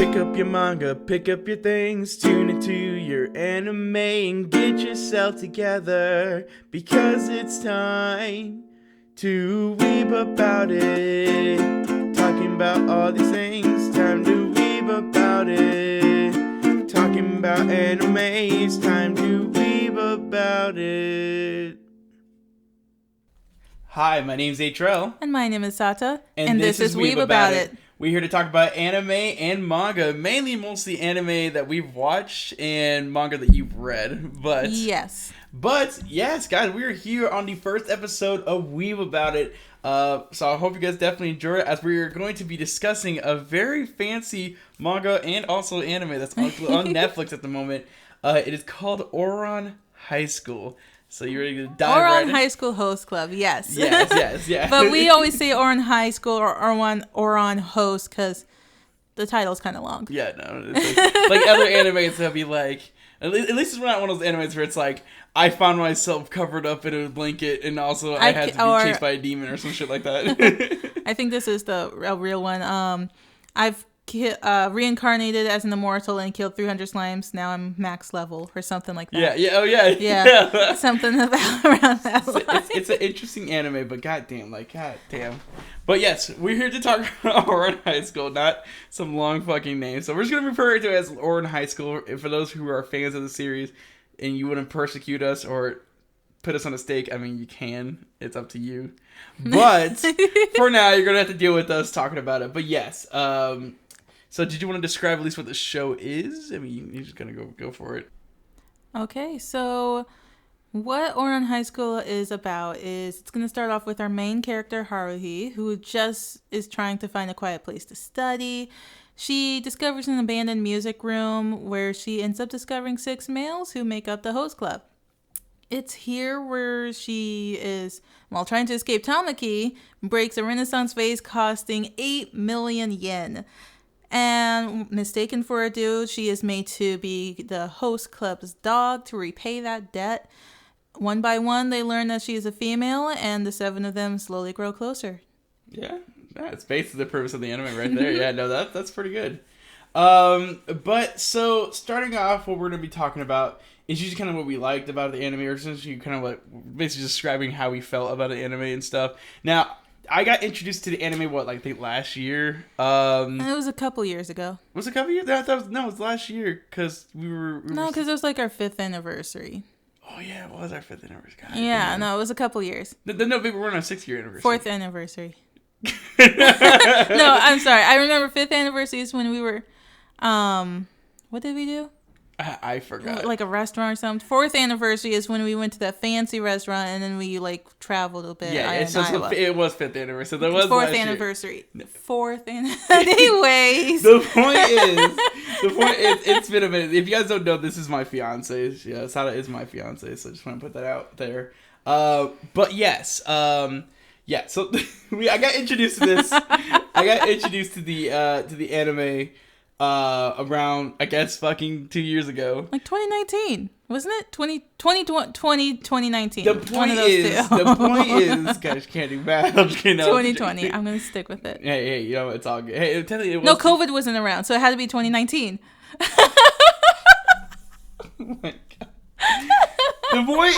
Pick up your manga, pick up your things, tune into your anime and get yourself together, because it's time to weeb about it. Talking about all these things, time to weeb about it. Talking about anime, it's time to weeb about it. Hi, my name's Atrell. And my name is Sata. And this is Weeb About It. We're here to talk about anime and manga, mostly anime that we've watched and manga that you've read. But yes, guys, we're here on the first episode of Weeb About It. So I hope you guys definitely enjoy it, as we're going to be discussing a very fancy manga and also anime that's on Netflix at the moment. It is called Ouran High School. So you ready to dive right in? High School Host Club, yes. Yes. But we always say Ouran High School or Ouran Host because the title's kind of long. Yeah, no. It's like other animes that'll be like, at least it's not one of those animes where it's like, I found myself covered up in a blanket and also I had to be chased by a demon or some shit like that. I think this is a real one. I've reincarnated as an immortal and killed 300 slimes. Now I'm max level or something like that. Yeah. Something about around that line. It's an interesting anime, but goddamn. But yes, we're here to talk about Ouran High School, not some long fucking name. So we're just gonna refer to it as Ouran High School. For those who are fans of the series and you wouldn't persecute us or put us on a stake, I mean, you can. It's up to you. But for now, you're gonna have to deal with us talking about it. But yes, so did you want to describe at least what the show is? I mean, you're just going to go for it. Okay, so what Ouran High School is about is it's going to start off with our main character, Haruhi, who just is trying to find a quiet place to study. She discovers an abandoned music room where she ends up discovering 6 males who make up the host club. It's here where she is, while trying to escape Tamaki, breaks a Renaissance vase costing 8 million yen. And mistaken for a dude, she is made to be the host club's dog to repay that debt. One by one, they learn that she is a female, and the 7 of them slowly grow closer. Yeah, that's basically the purpose of the anime right there. Yeah, no, that's pretty good. But so starting off, what we're going to be talking about is usually kind of what we liked about the anime, or essentially kind of like basically describing how we felt about the anime and stuff. Now, I got introduced to the anime, I think last year. It was a couple years ago. Was it a couple years? It was last year, because we were... No, because it was like our 5th anniversary. Oh, yeah, it was our 5th anniversary. God, yeah, no, it was a couple years. No, we're on our 6th year anniversary. 4th anniversary. No, I'm sorry. I remember 5th anniversary is when we were... what did we do? I forgot. Like a restaurant or something. 4th anniversary is when we went to that fancy restaurant and then we traveled a bit. Yeah, it was 5th anniversary. So that was 4th anniversary. 4th anniversary. Anyways. The point is, it's been a minute. If you guys don't know, this is my fiance. Yeah, Sada is my fiance. So I just want to put that out there. But yes, yeah. So I got introduced to this. I got introduced to the anime. Around, I guess, fucking 2 years ago. Like 2019, wasn't it? 2019. The point is, guys, can't do math. 2020. I'm going to stick with it. Hey, you know, it's all good. Hey, tell you, no, COVID wasn't around, so it had to be 2019. Oh my God. The point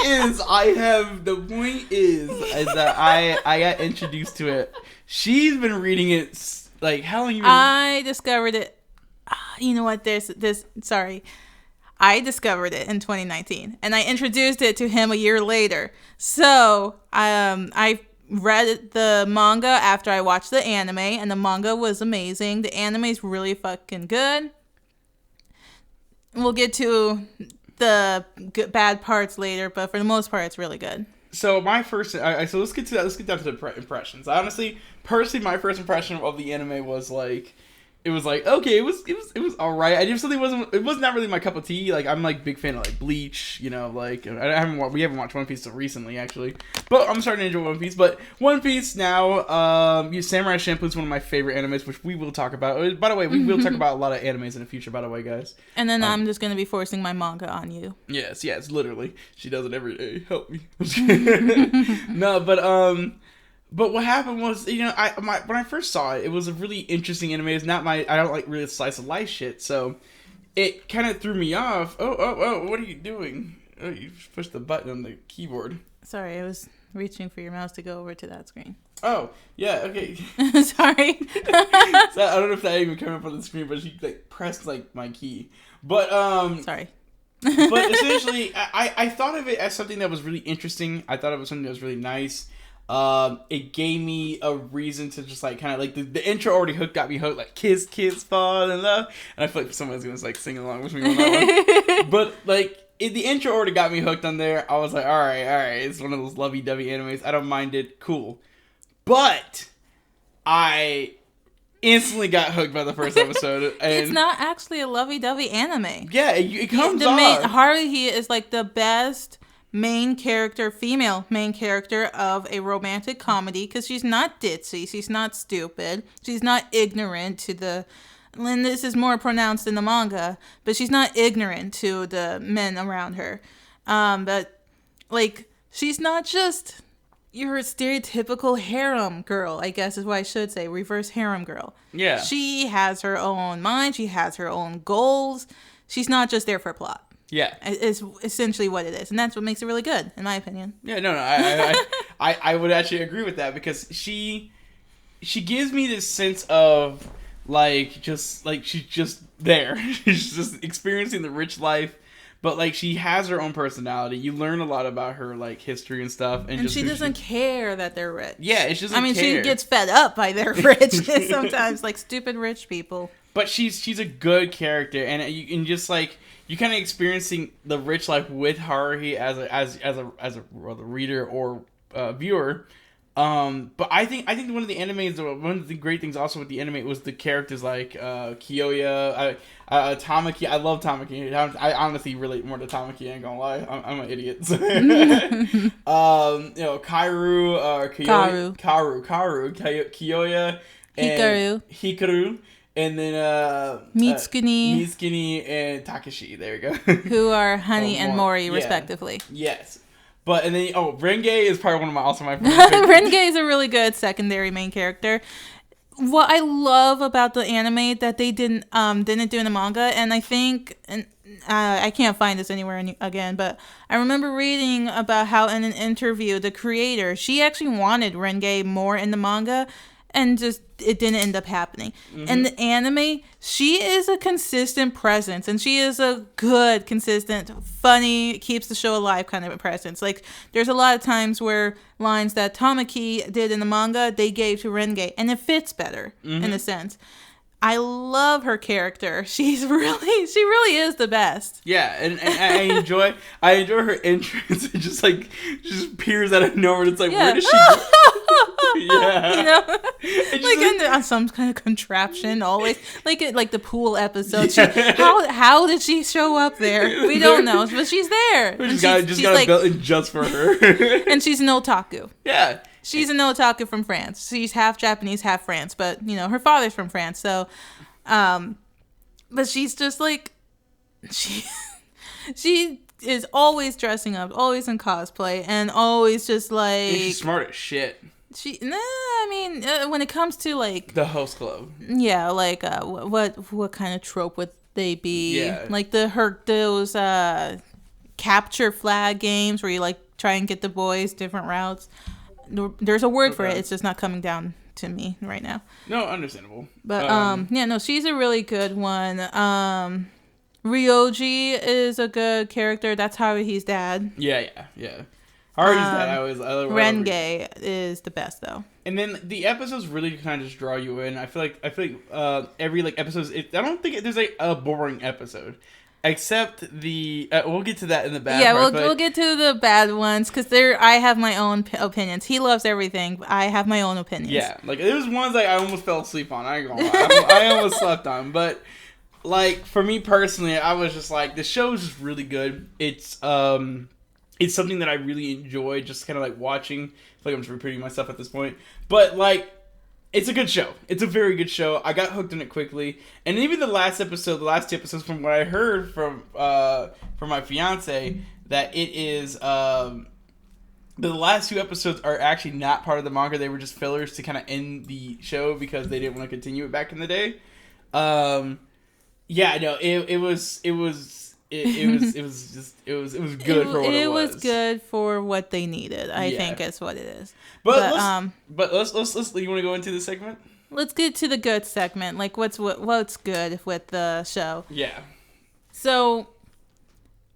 is that I got introduced to it. She's been reading it, like, how long you been... I discovered it. You know what? Sorry. I discovered it in 2019, and I introduced it to him a year later. So, I read the manga after I watched the anime, and the manga was amazing. The anime is really fucking good. We'll get to the bad parts later, but for the most part, it's really good. So my first, so let's get to that. Let's get down to the impressions. Honestly, personally, my first impression of the anime was like, it was like, okay, it was all right. I just really it was not really my cup of tea. Like, I'm like big fan of like Bleach, you know, like we haven't watched One Piece so recently actually, but I'm starting to enjoy One Piece. But One Piece now, Samurai Champloo is one of my favorite animes, which we will talk about. By the way, we will talk about a lot of animes in the future. By the way, guys. And then I'm just gonna be forcing my manga on you. Yes, literally, she does it every day. Help me. No, but But what happened was, when I first saw it, it was a really interesting anime. It's not I don't like really slice of life shit, so it kind of threw me off. Oh, what are you doing? Oh, you pushed the button on the keyboard. Sorry, I was reaching for your mouse to go over to that screen. Oh, yeah, okay. Sorry. So, I don't know if that even came up on the screen, but she pressed my key. But Sorry. But essentially, I thought of it as something that was really interesting. I thought it was something that was really nice. It gave me a reason to just kind of the intro already got me hooked, kiss fall in love, and I feel like someone's gonna sing along with me on that one. But the intro already got me hooked on there. I was like, all right, it's one of those lovey-dovey animes. I don't mind it, cool. But I instantly got hooked by the first episode. And it's not actually a lovey-dovey anime. Yeah, it comes off. Haruhi is the best female main character of a romantic comedy, because she's not ditzy, she's not stupid, she's not ignorant to the, and this is more pronounced in the manga, but she's not ignorant to the men around her. But she's not just your stereotypical harem girl, I guess is what I should say, reverse harem girl. Yeah. She has her own mind, she has her own goals. She's not just there for plot. Yeah, is essentially what it is, and that's what makes it really good, in my opinion. Yeah, no, I would actually agree with that, because she gives me this sense of she's just there, she's just experiencing the rich life, but she has her own personality. You learn a lot about her history and stuff, and she doesn't care that they're rich. Yeah, it doesn't care. She gets fed up by their richness sometimes, stupid rich people. But she's a good character, and you just you're kind of experiencing the rich life with Haruhi as a reader or viewer. But I think one of the animes, one of the great things also with the anime was the characters Kiyoya, Tamaki. I love Tamaki. I honestly relate more to Tamaki. I ain't gonna lie, I'm an idiot. Kaoru, Kiyoya, and Hikaru. And then Mitsukuni and Takashi. There we go. Who are Honey and Mori, respectively. Yes. And then Renge is probably one of my favorite. Renge is a really good secondary main character. What I love about the anime that they didn't do in the manga, and I think, I can't find this anywhere again, but I remember reading about how in an interview, the creator, she actually wanted Renge more in the manga, and just it didn't end up happening. Mm-hmm. In the anime, she is a consistent presence, and she is a good, consistent, funny, keeps the show alive kind of a presence. There's a lot of times where lines that Tamaki did in the manga, they gave to Renge, and it fits better in a sense. I love her character. She really is the best. Yeah, and I enjoy her entrance. It just appears out of nowhere. It's where does she go? Yeah. On some kind of contraption, always like the pool episode. How did she show up there? We don't know, but she's there. She's got a built-in just for her. And she's an otaku. Yeah. She's an otaku from France. She's half Japanese, half France, but her father's from France. So, but she's just she is always dressing up, always in cosplay, and always just And she's smart as shit. When it comes to the host club. Yeah, what kind of trope would they be? Yeah. Those capture flag games where you try and get the boys different routes. There's a word for it. It's just not coming down to me right now. No, understandable. But she's a really good one. Ryoji is a good character. That's Haruhi's dad. Yeah. Haruhi's dad. I Renge is the best though. And then the episodes really kind of just draw you in. I feel like every episodes. I don't think there's a boring episode. Except we'll get to that in the bad. Yeah, we'll get to the bad ones because I have my own opinions. He loves everything. But I have my own opinions. Yeah, there was ones I almost fell asleep on. I ain't gonna lie. I almost slept on. But for me personally, I was just the show is just really good. It's something that I really enjoy. Just kind of watching. I feel like I'm just repeating myself at this point. But it's a good show. It's a very good show. I got hooked on it quickly. And even the last two episodes, from what I heard from my fiance, that it is the last 2 episodes are actually not part of the manga. They were just fillers to kind of end the show because they didn't want to continue it back in the day. Yeah, no, it was good for what it was. It was good for what they needed. I think is what it is. But let's you want to go into the segment? Let's get to the good segment. Like what's good with the show. Yeah. So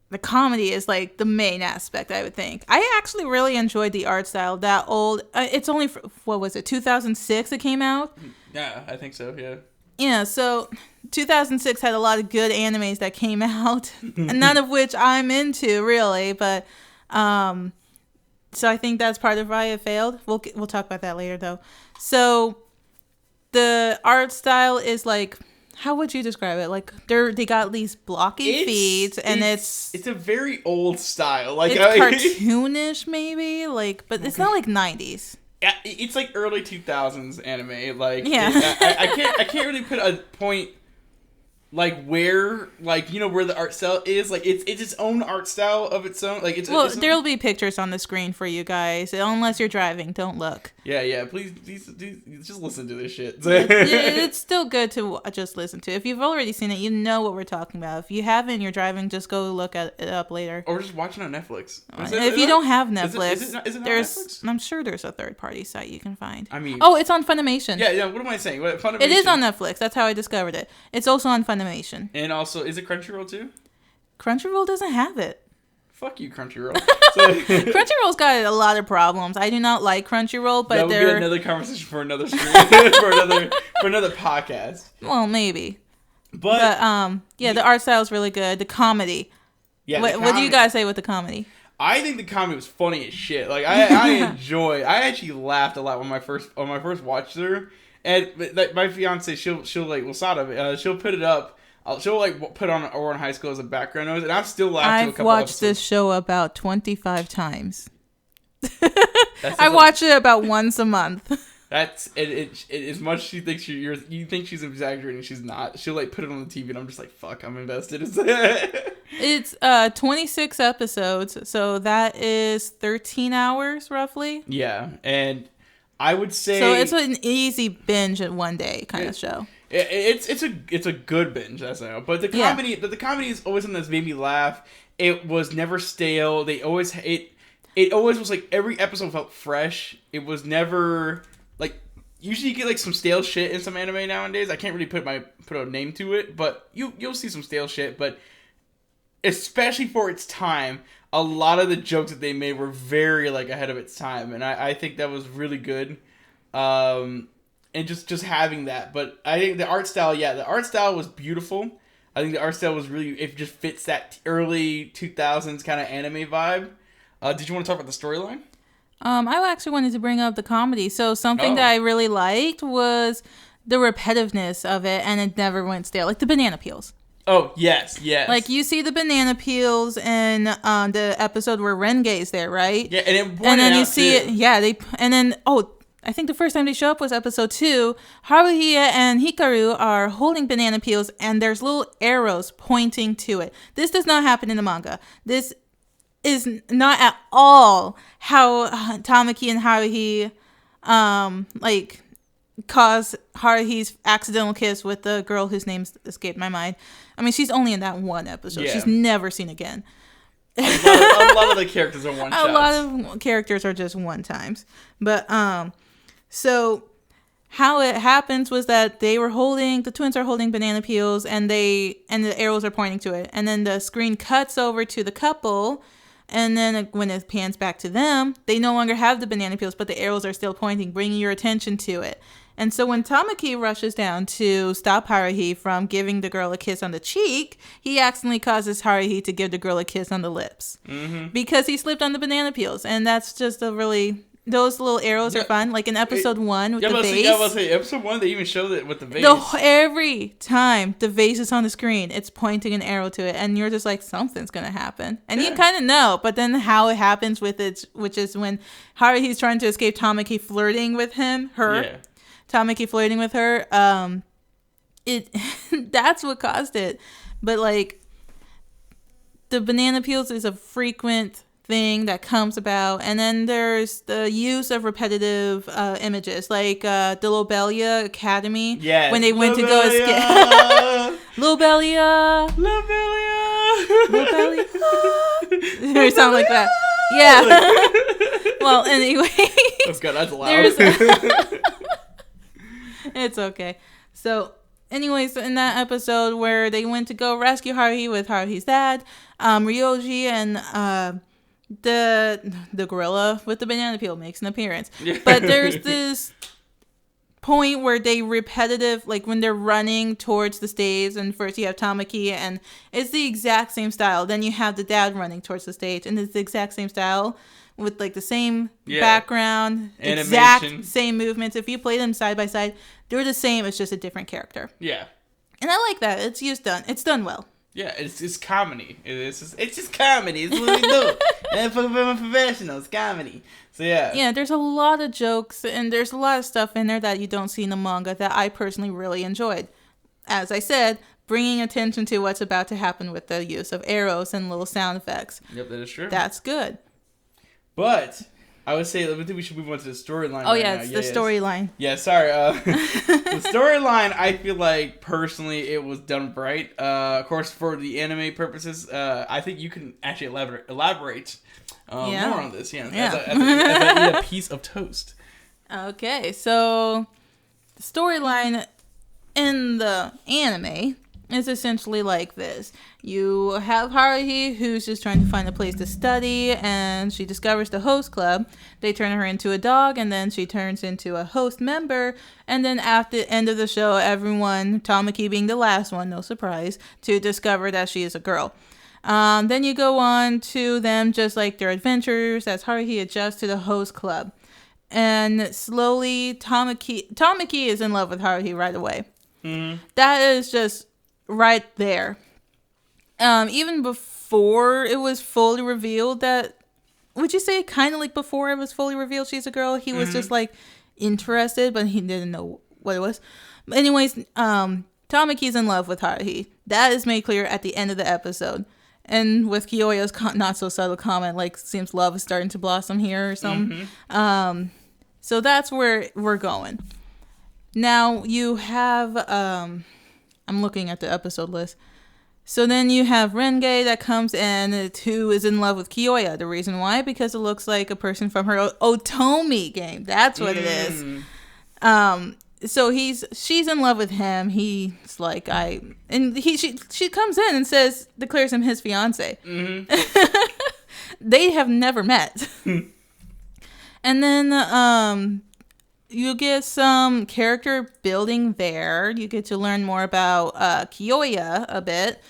the comedy is like the main aspect, I would think. I actually really enjoyed the art style. That old, it's only, what was it, 2006 it came out? Yeah, I think so, yeah. Yeah, so 2006 had a lot of good animes that came out, none of which I'm into, really. But, so I think that's part of why it failed. We'll talk about that later, though. So the art style is like, how would you describe it? Like they got these blocky feet, and it's a very old style. Like it's cartoonish, maybe. Like, but it's not like 90s. Yeah, it's like early 2000s anime. Like, yeah, I can't really put a point. Like where, like, you know, where the art style is, like it's its own art style of its own. Like there'll be pictures on the screen for you guys. Unless you're driving, don't look. Yeah. Please just listen to this shit. It's still good to just listen to. If you've already seen it, you know what we're talking about. If you haven't, you're driving, just go look it up later. Or just watch it on Netflix. If you don't have Netflix, is it not Netflix? I'm sure there's a third-party site you can find. I mean, it's on Funimation. Yeah. What am I saying? Funimation. It is on Netflix. That's how I discovered it. It's also on Funimation. And also, is it Crunchyroll too? Crunchyroll doesn't have it. Fuck you, Crunchyroll. Crunchyroll's got a lot of problems. I do not like Crunchyroll, but that would be another conversation for another stream, for another podcast. Well, maybe. But the art style is really good. The comedy. Yeah. What do you guys say with the comedy? I think the comedy was funny as shit. Like I actually laughed a lot when my first watch through. And like my fiance, she'll like Wasada, she'll put it up. She'll like put on Ouran High School as a background noise, and I've still laughed. I've watched this show about 25 times. I watch it about once a month. That's it. As much as she thinks you think she's exaggerating, she's not. She'll like put it on the TV, and I'm just like, fuck, I'm invested. It's 26 episodes, so that is 13 hours roughly. Yeah, and I would say so it's an easy binge in one day kind of show. It's a good binge, that's know. But the comedy is always something that's made me laugh. It was never stale. It always was like every episode felt fresh. It was never like usually you get like some stale shit in some anime nowadays. I can't really put a name to it, but you'll see some stale shit. But especially for its time, a lot of the jokes that they made were very like ahead of its time, and I think that was really good. And just having that, but I think the art style was beautiful. I think the art style was really, it just fits that early 2000s kind of anime vibe. Did you want to talk about the storyline? I actually wanted to bring up the comedy. So something that I really liked was the repetitiveness of it, and it never went stale. Like the banana peels. Oh, yes. Like, you see the banana peels in the episode where Renge's there, right? Yeah, and then you see it. Yeah, I think the first time they show up was episode 2. Haruhi and Hikaru are holding banana peels, and there's little arrows pointing to it. This does not happen in the manga. This is not at all how Tamaki and Haruhi, cause Haruhi's accidental kiss with the girl whose name's escaped my mind. I mean, she's only in that one episode. Yeah. She's never seen again. A lot of the characters are one shots. A lot of characters are just one times. But, so how it happens was that the twins are holding banana peels, and the arrows are pointing to it. And then the screen cuts over to the couple, and then when it pans back to them, they no longer have the banana peels, but the arrows are still pointing, bringing your attention to it. And so when Tamaki rushes down to stop Haruhi from giving the girl a kiss on the cheek, he accidentally causes Haruhi to give the girl a kiss on the lips. Mm-hmm. Because he slipped on the banana peels. And that's just those little arrows are fun. Like in episode 1 with the vase. I was say, episode 1, they even showed it with the vase. Every time the vase is on the screen, it's pointing an arrow to it. And you're just like, something's going to happen. And you kind of know. But then how it happens with it, which is when Haruhi's trying to escape Tamaki flirting with her. Yeah. Tamaki flirting with her, that's what caused it. But like, the banana peels is a frequent thing that comes about. And then there's the use of repetitive images, like the Lobelia Academy. Yes. When they went to go escape. Lobelia. Lobelia. Or something like that. Yeah. Well, anyway. Oh, God, that's loud. It's okay. So, anyways, in that episode where they went to go rescue Haruhi with Haruhi's dad, Ryoji and the gorilla with the banana peel makes an appearance. But there's this point where they repetitive, like when they're running towards the stage, and first you have Tamaki, and it's the exact same style. Then you have the dad running towards the stage, and it's the exact same style with like the same background, animation. Exact same movements. If you play them side by side, they're the same. It's just a different character. Yeah. And I like that. It's done well. Yeah, it's comedy. It's just comedy. It's what we do. And for professionals, comedy. So yeah. Yeah, there's a lot of jokes and there's a lot of stuff in there that you don't see in the manga that I personally really enjoyed. As I said, bringing attention to what's about to happen with the use of arrows and little sound effects. Yep, that is true. That's good. But I would say, I think we should move on to the storyline. Oh, yeah, it's the storyline. Yeah, sorry. The storyline, I feel like, personally, it was done right. Of course, for the anime purposes, I think you can actually elaborate more on this. Yeah. As I eat a piece of toast. Okay, so the storyline in the anime is essentially like this. You have Haruhi, who's just trying to find a place to study, and she discovers the host club. They turn her into a dog, and then she turns into a host member. And then at the end of the show, everyone, Tamaki being the last one, no surprise, to discover that she is a girl. Then you go on to them just like their adventures as Haruhi adjusts to the host club. And slowly, Tamaki is in love with Haruhi right away. Mm-hmm. That is just right there. Even before it was fully revealed that, would you say kind of like before it was fully revealed she's a girl, he was just like interested, but he didn't know what it was. But anyways, Tamaki's in love with Haruhi. That is made clear at the end of the episode. And with Kyoya's not so subtle comment, like, seems love is starting to blossom here or something. Mm-hmm. So that's where we're going. Now you have, I'm looking at the episode list. So then you have Renge that comes in, who is in love with Kyoya. The reason why? Because it looks like a person from her Otomi game. That's what it is. So she's in love with him. He's like, she comes in and declares him his fiance. Mm-hmm. They have never met. And then you get some character building there. You get to learn more about Kyoya a bit,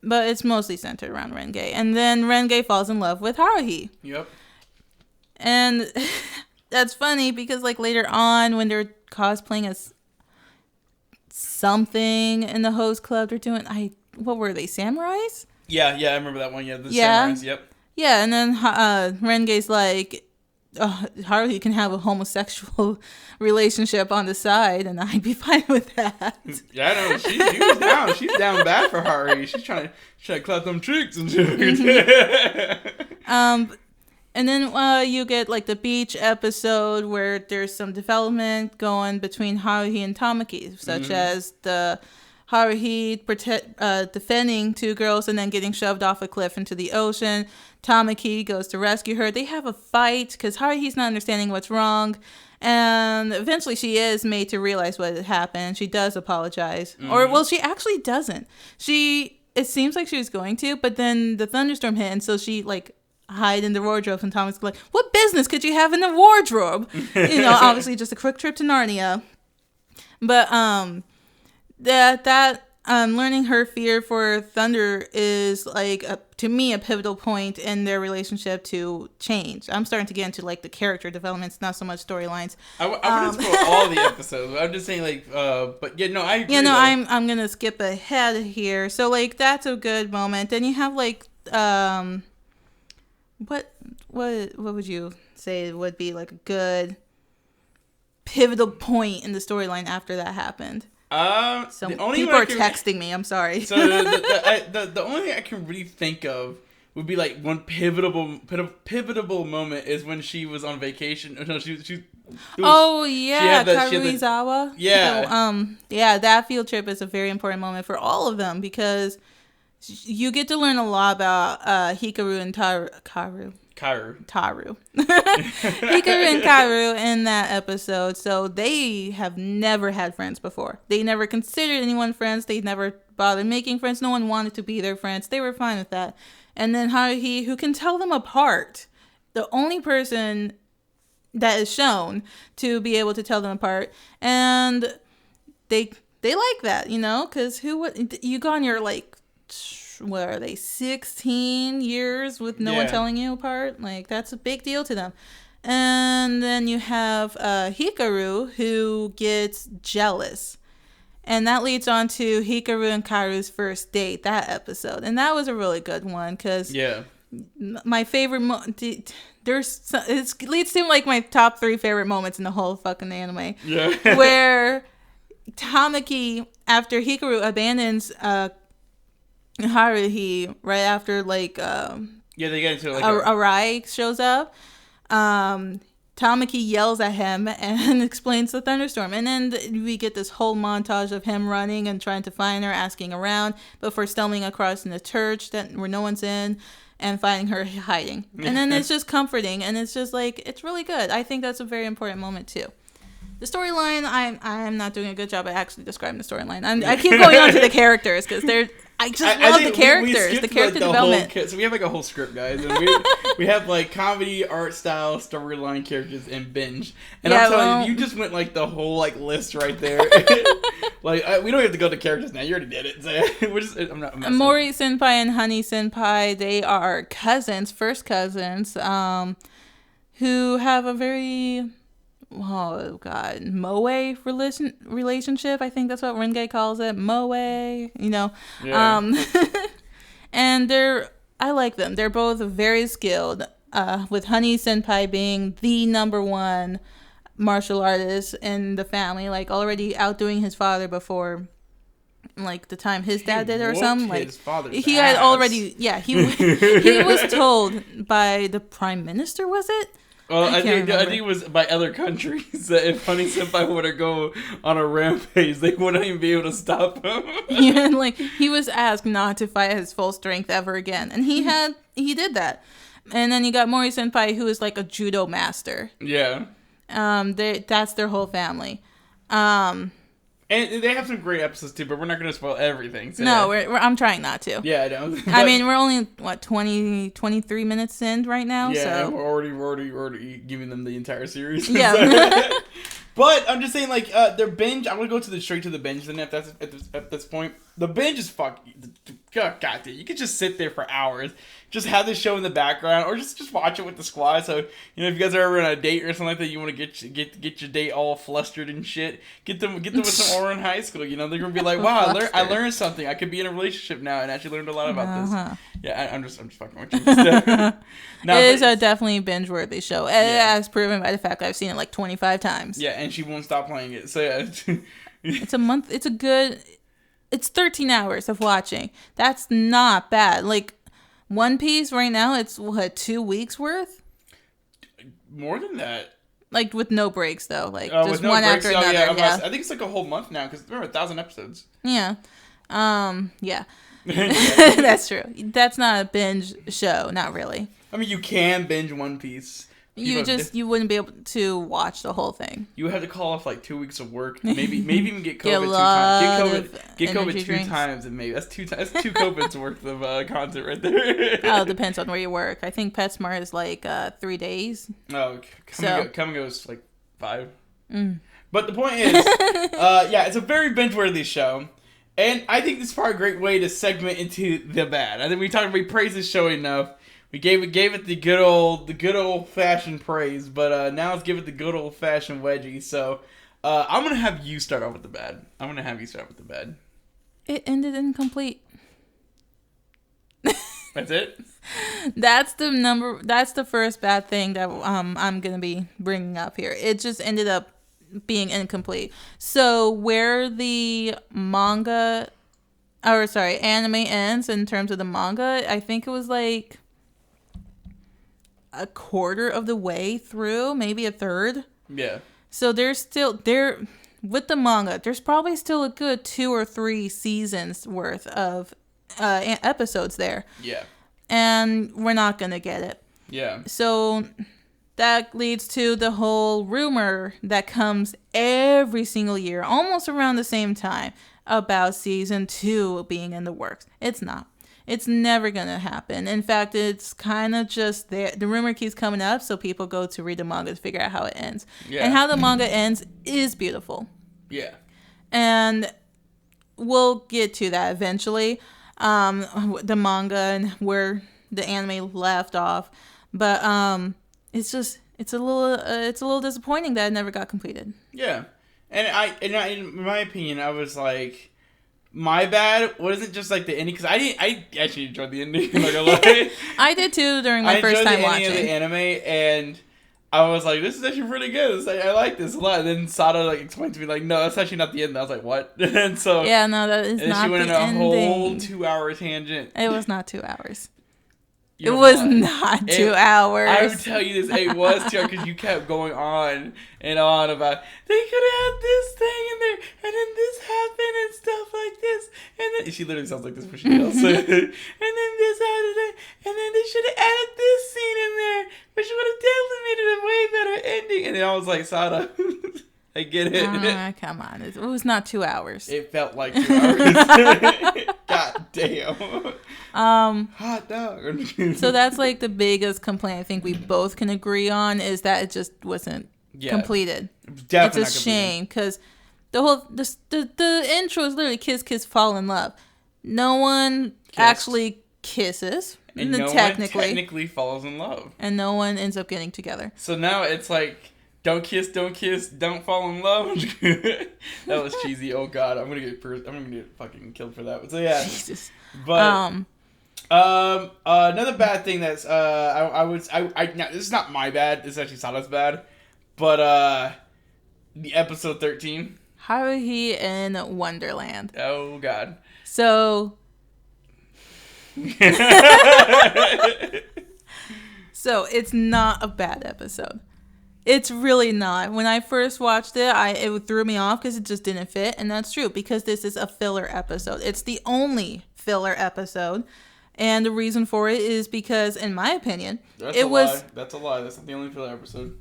but it's mostly centered around Renge. And then Renge falls in love with Haruhi. Yep. And that's funny because like later on when they're cosplaying as something in the host club, they're doing, what were they, samurais? Yeah, I remember that one. Yeah, the samurais, yep. Yeah, and then Renge's like, Haruhi can have a homosexual relationship on the side, and I'd be fine with that. Yeah, I know. She was down. She's down bad for Haruhi. She's trying to clap them cheeks and shit. And then you get like the beach episode where there's some development going between Haruhi and Tamaki, such as the Haruhi defending two girls and then getting shoved off a cliff into the ocean. Tamaki goes to rescue her. They have a fight because Haruhi's not understanding what's wrong. And eventually she is made to realize what had happened. She does apologize. Or, she actually doesn't. It seems like she was going to, but then the thunderstorm hit, and so she, like, hide in the wardrobe, and Thomas like, what business could you have in the wardrobe? Obviously just a quick trip to Narnia. But, that learning her fear for thunder is like to me a pivotal point in their relationship to change. I'm starting to get into like the character developments, not so much storylines. I wouldn't spoil all the episodes. I'm just saying like, but yeah, no, I agree. I'm gonna skip ahead here. So like that's a good moment. Then you have like what would you say would be like a good pivotal point in the storyline after that happened? The only people are texting me. I'm sorry. So the only thing I can really think of would be like one pivotal moment is when she was on vacation. No, Karuizawa. Yeah. So, that field trip is a very important moment for all of them because you get to learn a lot about Hikaru and Taru. Hikaru and Karu in that episode. So they have never had friends before. They never considered anyone friends. They never bothered making friends. No one wanted to be their friends. They were fine with that. And then Haruhi, who can tell them apart, the only person that is shown to be able to tell them apart, and they like that, because you go on your like, what are they, 16 years with no one telling you apart? Like, that's a big deal to them. And then you have Hikaru, who gets jealous. And that leads on to Hikaru and Karu's first date, that episode. And that was a really good one, because my favorite it leads to like my top 3 favorite moments in the whole fucking anime. Yeah. Where Tamaki, after Hikaru abandons Haruhi right after like they get into like Arai shows up, Tamaki yells at him and explains the thunderstorm, and then we get this whole montage of him running and trying to find her, asking around before stumbling across in the church where no one's in and finding her hiding. And then it's just comforting, and it's just like, it's really good. I think that's a very important moment too. The storyline, I'm not doing a good job at actually describing the storyline. I keep going on to the characters because I just love the characters, the character development. So we have like a whole script, guys, and we have like comedy, art style, storyline, characters, and binge. And I'm telling you just went like the whole like list right there. Like we don't have to go to characters now. You already did it. So I'm not. Mori Senpai and Honey Senpai, they are first cousins, who have a very moe relationship. I think that's what Renge calls it, moe. And I like them. They're both very skilled. With Honey Senpai being the number 1 martial artist in the family, like already outdoing his father before, like the time his dad did or something. Like he had already, he was told by the prime minister, was it? Well, I think it was by other countries that if Honey Senpai were to go on a rampage, they wouldn't even be able to stop him. Yeah, like he was asked not to fight at his full strength ever again, and he did that. And then you got Mori Senpai, who is like a judo master. Yeah. That's their whole family. And they have some great episodes too, but we're not going to spoil everything. So no, I'm trying not to. Yeah, I know. I mean, we're only 23 minutes in right now. Yeah, so. we're already giving them the entire series. Yeah. But I'm just saying, like, their binge. I'm gonna go straight to the binge. Then at this point, the binge is God damn, you could just sit there for hours, just have this show in the background, or just watch it with the squad. So if you guys are ever on a date or something like that, you want to get your date all flustered and shit. Get them with some Ouran High School. They're gonna be like, wow, I learned something. I could be in a relationship now, and actually learned a lot about this. Yeah, I'm just fucking with you. It is a definitely binge-worthy show, as proven by the fact that I've seen it like 25 times. Yeah, and she won't stop playing it. So yeah, it's a month. It's 13 hours of watching. That's not bad. Like One Piece right now, it's 2 weeks worth. More than that. Like with no breaks though, like just one breaks, after another. Yeah. I think it's like a whole month now because there are 1,000 episodes. Yeah, yeah. That's true. That's not a binge show, not really. I mean, you can binge One Piece. You wouldn't be able to watch the whole thing. You would have to call off like 2 weeks of work. Maybe even get COVID 2 times. Get COVID 2 times, and maybe that's 2 COVIDs worth of content right there. Oh, it depends on where you work. I think PetSmart is like 3 days. Oh, come and go is like 5. But the point is, it's a very binge-worthy show. And I think this is probably a great way to segment into the bad. I think we praised this show enough. We gave it the good old fashioned praise, but now let's give it the good old fashioned wedgie. So I'm gonna have you start off with the bad. It ended incomplete. That's it. That's the first bad thing that I'm gonna be bringing up here. It just ended up being incomplete. So where the manga anime ends in terms of the manga, I think it was like a quarter of the way through, maybe a third. Yeah. So there's still there with the manga. There's probably still a good 2 or 3 seasons worth of episodes there. Yeah. And we're not gonna get it. Yeah. So that leads to the whole rumor that comes every single year, almost around the same time, about season 2 being in the works. It's not. It's never going to happen. In fact, it's kind of just there. The rumor keeps coming up, so people go to read the manga to figure out how it ends. Yeah. And how the manga ends is beautiful. Yeah. And we'll get to that eventually. The manga and where the anime left off. But it's a little disappointing that it never got completed. Yeah. And in my opinion, I was like, my bad wasn't just like the ending, because I actually enjoyed the ending. I'm not gonna lie. I did too during my first time watching. I enjoyed the ending of the anime, and I was like, this is actually pretty good. I like this a lot. And then Sada like explained to me like, no, that's actually not the end. I was like, what? And so yeah, no, that is not the ending. And she went on a whole 2-hour tangent. It was not 2 hours. It was not 2 hours. I would tell you this. It was 2 hours because you kept going on and on about they could have had this thing in there, and then this happened and stuff like this, and then she literally sounds like this when she yells. And then this happened, and then they should have added this scene in there, which would have definitely made it a way better ending. And then I was like, Sada, I get it. Come on, it was not 2 hours. It felt like 2 hours. God damn. Hot dog. So that's like the biggest complaint I think we both can agree on, is that it just wasn't completed. Definitely. It's a shame because the intro is literally kiss, fall in love. No one actually kisses. And no one technically falls in love. And no one ends up getting together. So now it's like, don't kiss, don't fall in love. That was cheesy. Oh God, I'm gonna get fucking killed for that. But so yeah. Jesus. But another bad thing that's now, this is not my bad. This is actually Sada's bad. But the episode 13. Haruhi in Wonderland. Oh God. So. So it's not a bad episode. It's really not. When I first watched it, it threw me off because it just didn't fit. And that's true, because this is a filler episode. It's the only filler episode. And the reason for it is because, in my opinion, That's a lie. That's not the only filler episode.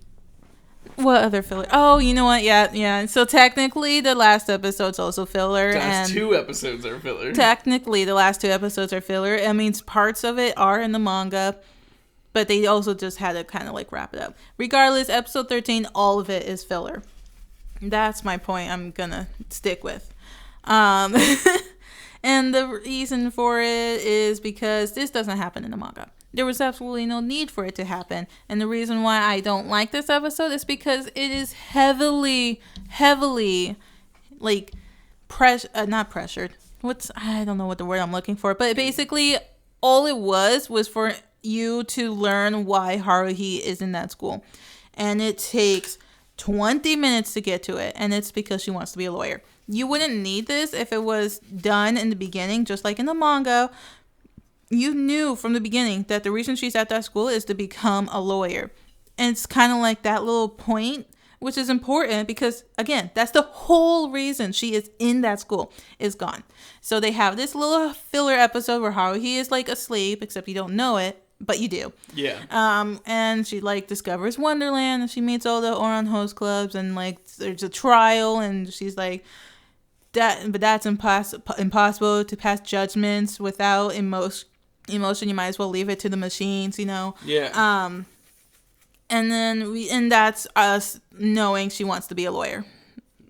What other filler? Oh, you know what? Yeah. So technically, the last episode's also filler. The last 2 episodes are filler. Technically, the last 2 episodes are filler. I mean, parts of it are in the manga. But they also just had to kind of like wrap it up. Regardless, episode 13, all of it is filler. That's my point I'm going to stick with. And the reason for it is because this doesn't happen in the manga. There was absolutely no need for it to happen. And the reason why I don't like this episode is because it is heavily, like, not pressured. I don't know what the word I'm looking for. But basically, all it was for you to learn why Haruhi is in that school. And it takes 20 minutes to get to it. And it's because she wants to be a lawyer. You wouldn't need this if it was done in the beginning, just like in the manga. You knew from the beginning that the reason she's at that school is to become a lawyer. And it's kind of like that little point, which is important because, again, that's the whole reason she is in that school, is gone. So they have this little filler episode where Haruhi is like asleep, except you don't know it, but you do. Yeah. And she like discovers Wonderland, and she meets all the Ouran host clubs, and like there's a trial, and she's like, but that's impossible to pass judgments without emotion. You might as well leave it to the machines, you know. Yeah. And then that's us knowing she wants to be a lawyer.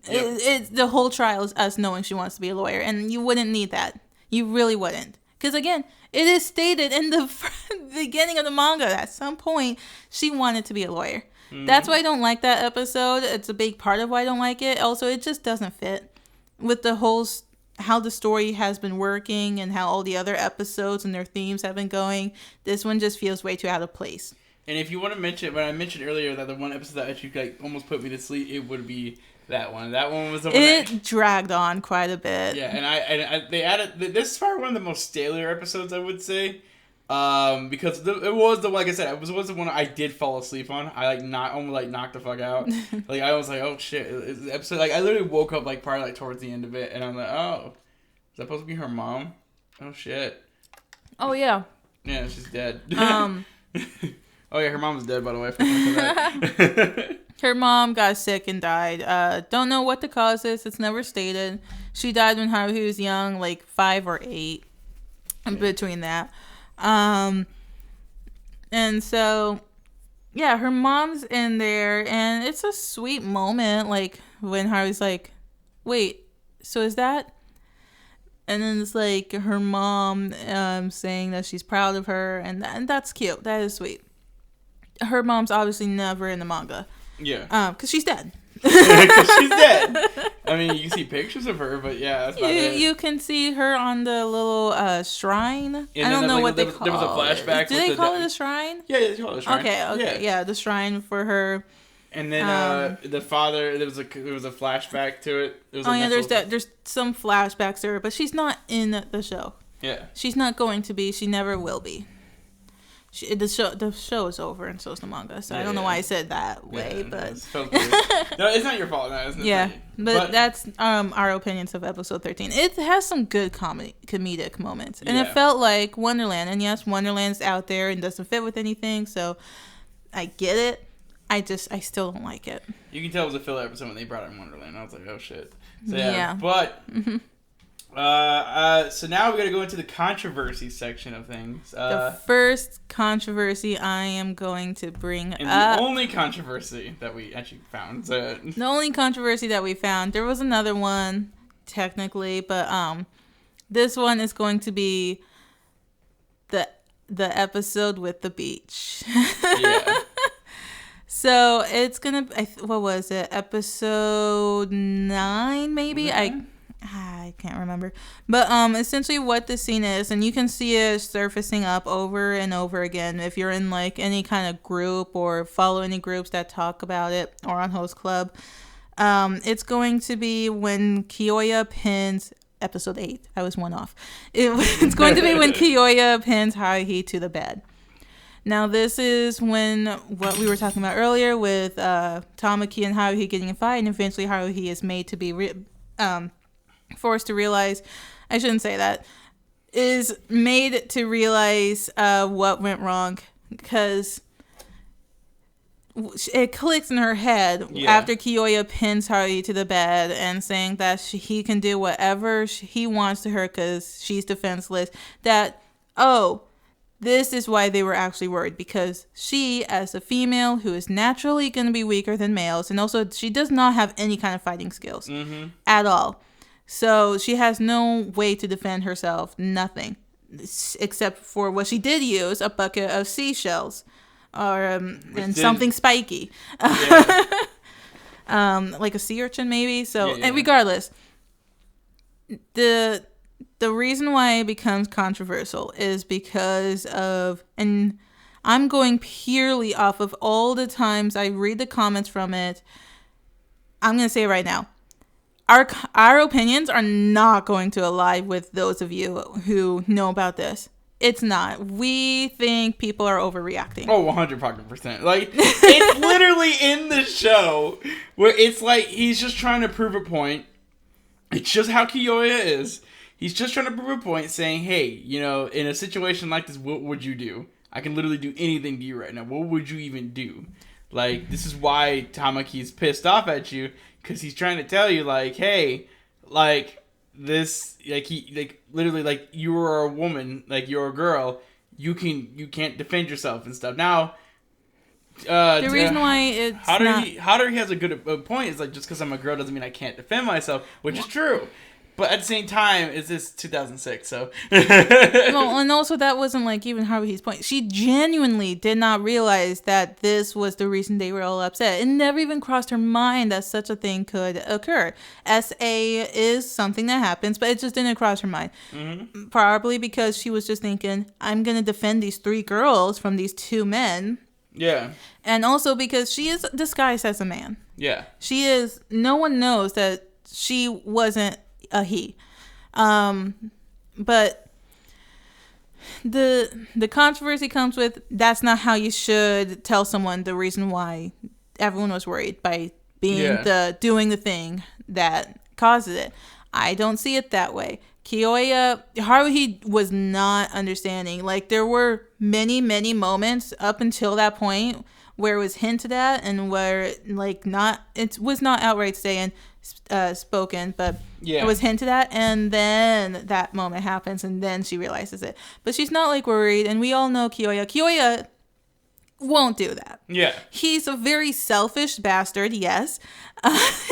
Yep. The whole trial is us knowing she wants to be a lawyer, and you wouldn't need that. You really wouldn't, because again, it is stated in the beginning of the manga that at some point she wanted to be a lawyer. Mm-hmm. That's why I don't like that episode. It's a big part of why I don't like it. Also, it just doesn't fit with the whole how the story has been working and how all the other episodes and their themes have been going. This one just feels way too out of place. And if you want to mention, when I mentioned earlier that the one episode that actually like almost put me to sleep, it would be That one was the one. It dragged on quite a bit. Yeah, and they added. This is probably one of the most stalier episodes, I would say. Because it was the, like I said, it was the one I did fall asleep on. I almost knocked the fuck out. Like I was like, oh shit, it's the episode. Like I literally woke up like probably like towards the end of it, and I'm like, oh, is that supposed to be her mom? Oh shit. Oh yeah. Yeah, she's dead. Oh yeah, her mom's dead, by the way. I forgot that. Her mom got sick and died. Don't know what the cause is. It's never stated. She died when Haruhi was young, like 5 or 8, between that. And so, yeah, her mom's in there, and it's a sweet moment, like, when Haruhi's like, wait, so is that? And then it's like her mom saying that she's proud of her, and that's cute. That is sweet. Her mom's obviously never in the manga. Yeah. Because she's dead. Because she's dead. I mean, you can see pictures of her, but yeah, that's about it. You can see her on the little shrine. And I don't know what they call it. There was a flashback. Do they call it a shrine? Yeah, they call it a shrine. Okay, yeah, the shrine for her. And then the father, there was a flashback to it. There's some flashbacks to her, but she's not in the show. Yeah. She's not going to be. She never will be. The show is over, and so is the manga. So I don't know why I said that way, but no, it's not your fault. No, it's yeah, but that's our opinions of episode 13. It has some good comedic moments, and it felt like Wonderland. And yes, Wonderland's out there and doesn't fit with anything, so I get it. I still don't like it. You can tell it was a filler episode when they brought in Wonderland. I was like, oh shit. So yeah. But so now we're gonna go into the controversy section of things. The first controversy I am going to bring and up. The only controversy that we actually found. The only controversy that we found. There was another one, technically, but this one is going to be the episode with the beach. Yeah. So it's gonna. What was it? Episode 9, maybe. Yeah. I can't remember, but essentially what the scene is, and you can see it surfacing up over and over again if you're in like any kind of group or follow any groups that talk about it or on Host Club. It's going to be when Kiyoya pins episode 8. I was one off. It's going to be when Kiyoya pins Haruhi to the bed. Now this is when what we were talking about earlier with Tamaki and Haruhi getting a fight, and eventually Haruhi is made to be forced to realize, I shouldn't say that, is made to realize what went wrong, because it clicks in her head after Kiyoya pins Haruhi to the bed and saying that he can do whatever he wants to her because she's defenseless, that, this is why they were actually worried, because she, as a female who is naturally going to be weaker than males, and also she does not have any kind of fighting skills at all. So she has no way to defend herself, nothing, except for what she did use, a bucket of seashells or and something spiky. Like a sea urchin maybe. So and regardless, the reason why it becomes controversial is because of, and I'm going purely off of all the times I read the comments from it. I'm going to say it right now. Our opinions are not going to align with those of you who know about this. It's not. We think people are overreacting. Oh, 100%. Like, it's literally in the show where it's like he's just trying to prove a point. It's just how Kiyoya is. He's just trying to prove a point, saying, hey, you know, in a situation like this, what would you do? I can literally do anything to you right now. What would you even do? Like, this is why Tamaki's pissed off at you, because he's trying to tell you, like, hey, like, this, like, literally, like, you are a woman, like, you're a girl, you can't defend yourself and stuff. Now, the reason why it's Haruhi has a good point is, like, just because I'm a girl doesn't mean I can't defend myself, which is true. But at the same time, it's this 2006, so... Well, and also that wasn't, like, even Haruhi's point. She genuinely did not realize that this was the reason they were all upset. It never even crossed her mind that such a thing could occur. SA is something that happens, but it just didn't cross her mind. Mm-hmm. Probably because she was just thinking, I'm going to defend these 3 girls from these 2 men. Yeah. And also because she is disguised as a man. Yeah. She is. No one knows that she wasn't a he. But the controversy comes with that's not how you should tell someone the reason why everyone was worried by being doing the thing that causes it. I don't see it that way. Haruhi was not understanding. Like, there were many, many moments up until that point where it was hinted at and where, like, it was not outright spoken, but it was hinted at, and then that moment happens, and then she realizes it. But she's not, like, worried, and we all know Kyoya. Kyoya won't do that. Yeah. He's a very selfish bastard, yes.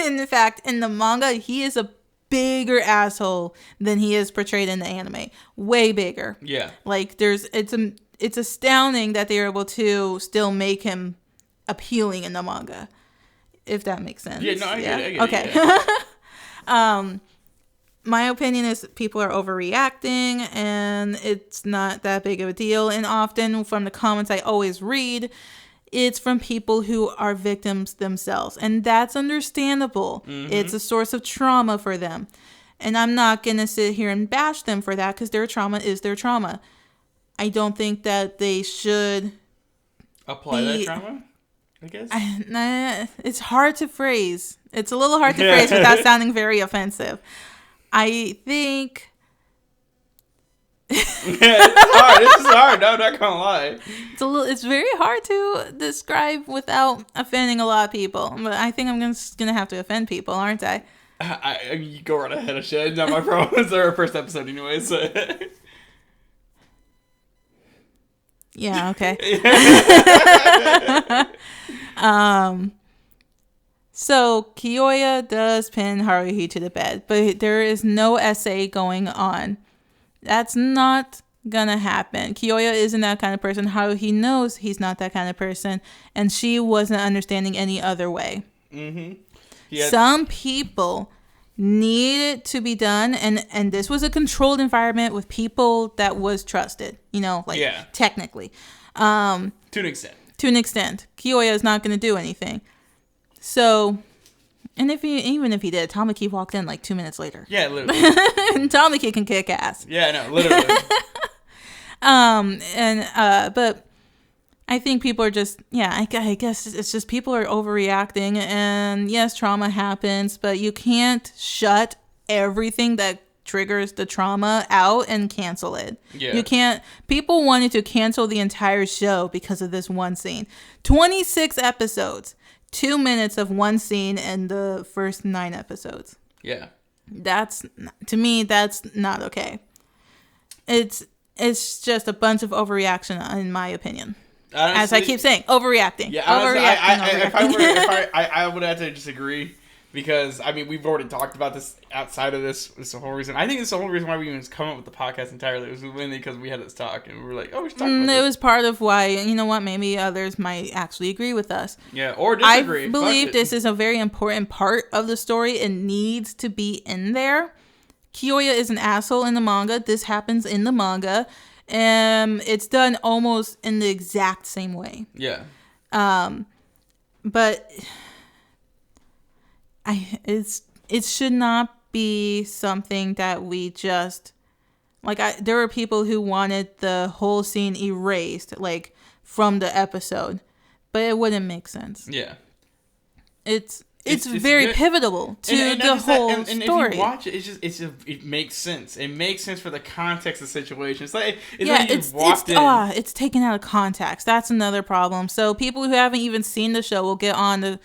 In fact, in the manga, he is a bigger asshole than he is portrayed in the anime. Way bigger. Yeah. Like, it's astounding that they were able to still make him appealing in the manga, if that makes sense. Yeah, no, I get it. Okay. Yeah. My opinion is people are overreacting, and it's not that big of a deal. And often from the comments I always read, it's from people who are victims themselves. And that's understandable. Mm-hmm. It's a source of trauma for them. And I'm not going to sit here and bash them for that, because their trauma is their trauma. I don't think that they should apply that trauma, I guess. It's hard to phrase. It's a little hard to phrase without sounding very offensive. I think... It's hard. This is hard. No, I'm not gonna lie. It's very hard to describe without offending a lot of people. But I think I'm gonna have to offend people, aren't I? I mean, you go right ahead of shit. Not my problem. It's our first episode, anyways. So. Yeah. Okay. So Kyoya does pin Haruhi to the bed, but there is no essay going on. That's not gonna happen. Kyoya isn't that kind of person. Haruhi knows he's not that kind of person, and she wasn't understanding any other way. Mm-hmm. Yeah. Some people need it to be done, and this was a controlled environment with people that was trusted. Technically. To an extent. To an extent. Kyoya is not gonna do anything. So, and even if he did, Tamaki walked in like 2 minutes later. Yeah, literally. And Tamaki can kick ass. Yeah, no, literally. But I think people are just, I guess it's just people are overreacting, and yes, trauma happens, but you can't shut everything that triggers the trauma out and cancel it. Yeah. You can't. People wanted to cancel the entire show because of this one scene. 26 episodes. 2 minutes of one scene in the first 9 episodes. Yeah. To me, that's not okay. It's just a bunch of overreaction, in my opinion. Honestly, as I keep saying, overreacting. Yeah, honestly, overreacting. I would have to disagree, because I mean, we've already talked about this outside of this. It's the whole reason. I think it's the whole reason why we even come up with the podcast entirely. It was mainly because we had this talk and we were like, oh, we should talk about this. It was part of why, maybe others might actually agree with us. Yeah, or disagree. I believe this is a very important part of the story. It needs to be in there. Kyoya is an asshole in the manga. This happens in the manga. It's done almost in the exact same way. Yeah. But it should not be something that we just there were people who wanted the whole scene erased, like, from the episode, but it wouldn't make sense. Yeah. It's very pivotal to the whole story. And if you watch it, it makes sense. It makes sense for the context of the situation. It's like it's taken out of context. That's another problem. So people who haven't even seen the show will get on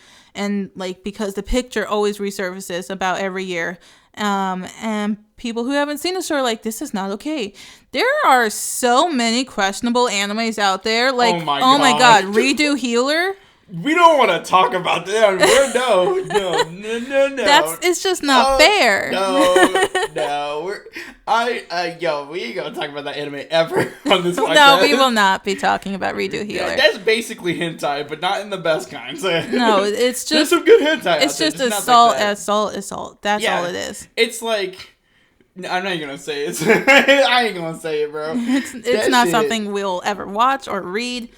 because the picture always resurfaces about every year. And people who haven't seen the show are like, this is not okay. There are so many questionable animes out there. Like, oh my god, Redo Healer. We don't want to talk about that. No. It's just not fair. No. We ain't gonna talk about that anime ever on this podcast. No, we will not be talking about Redo Healer. Yeah, that's basically hentai, but not in the best kind. No, it's just there's some good hentai. It's just assault. That's all it is. It's like I'm not even gonna say it. I ain't gonna say it, bro. It's not something we'll ever watch or read.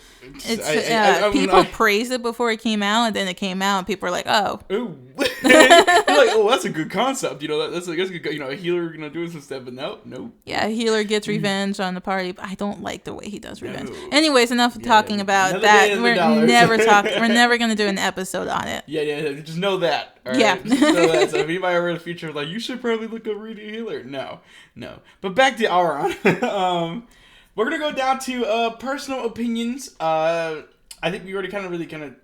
It's people praised it before it came out, and then it came out, and people were like, "Oh, ooh." They're like, "Oh, that's a good concept." You know, that's a good. You know, a healer doing some stuff, but no. Yeah, a healer gets revenge on the party, but I don't like the way he does revenge. No. Anyways, enough talking about that. We're never gonna do an episode on it. Yeah. Just know that. All right? Yeah. Just know that. So if anybody ever in the future like, you should probably look up reading a healer. No. But back to Ouran. We're gonna go down to personal opinions. I think we already kind of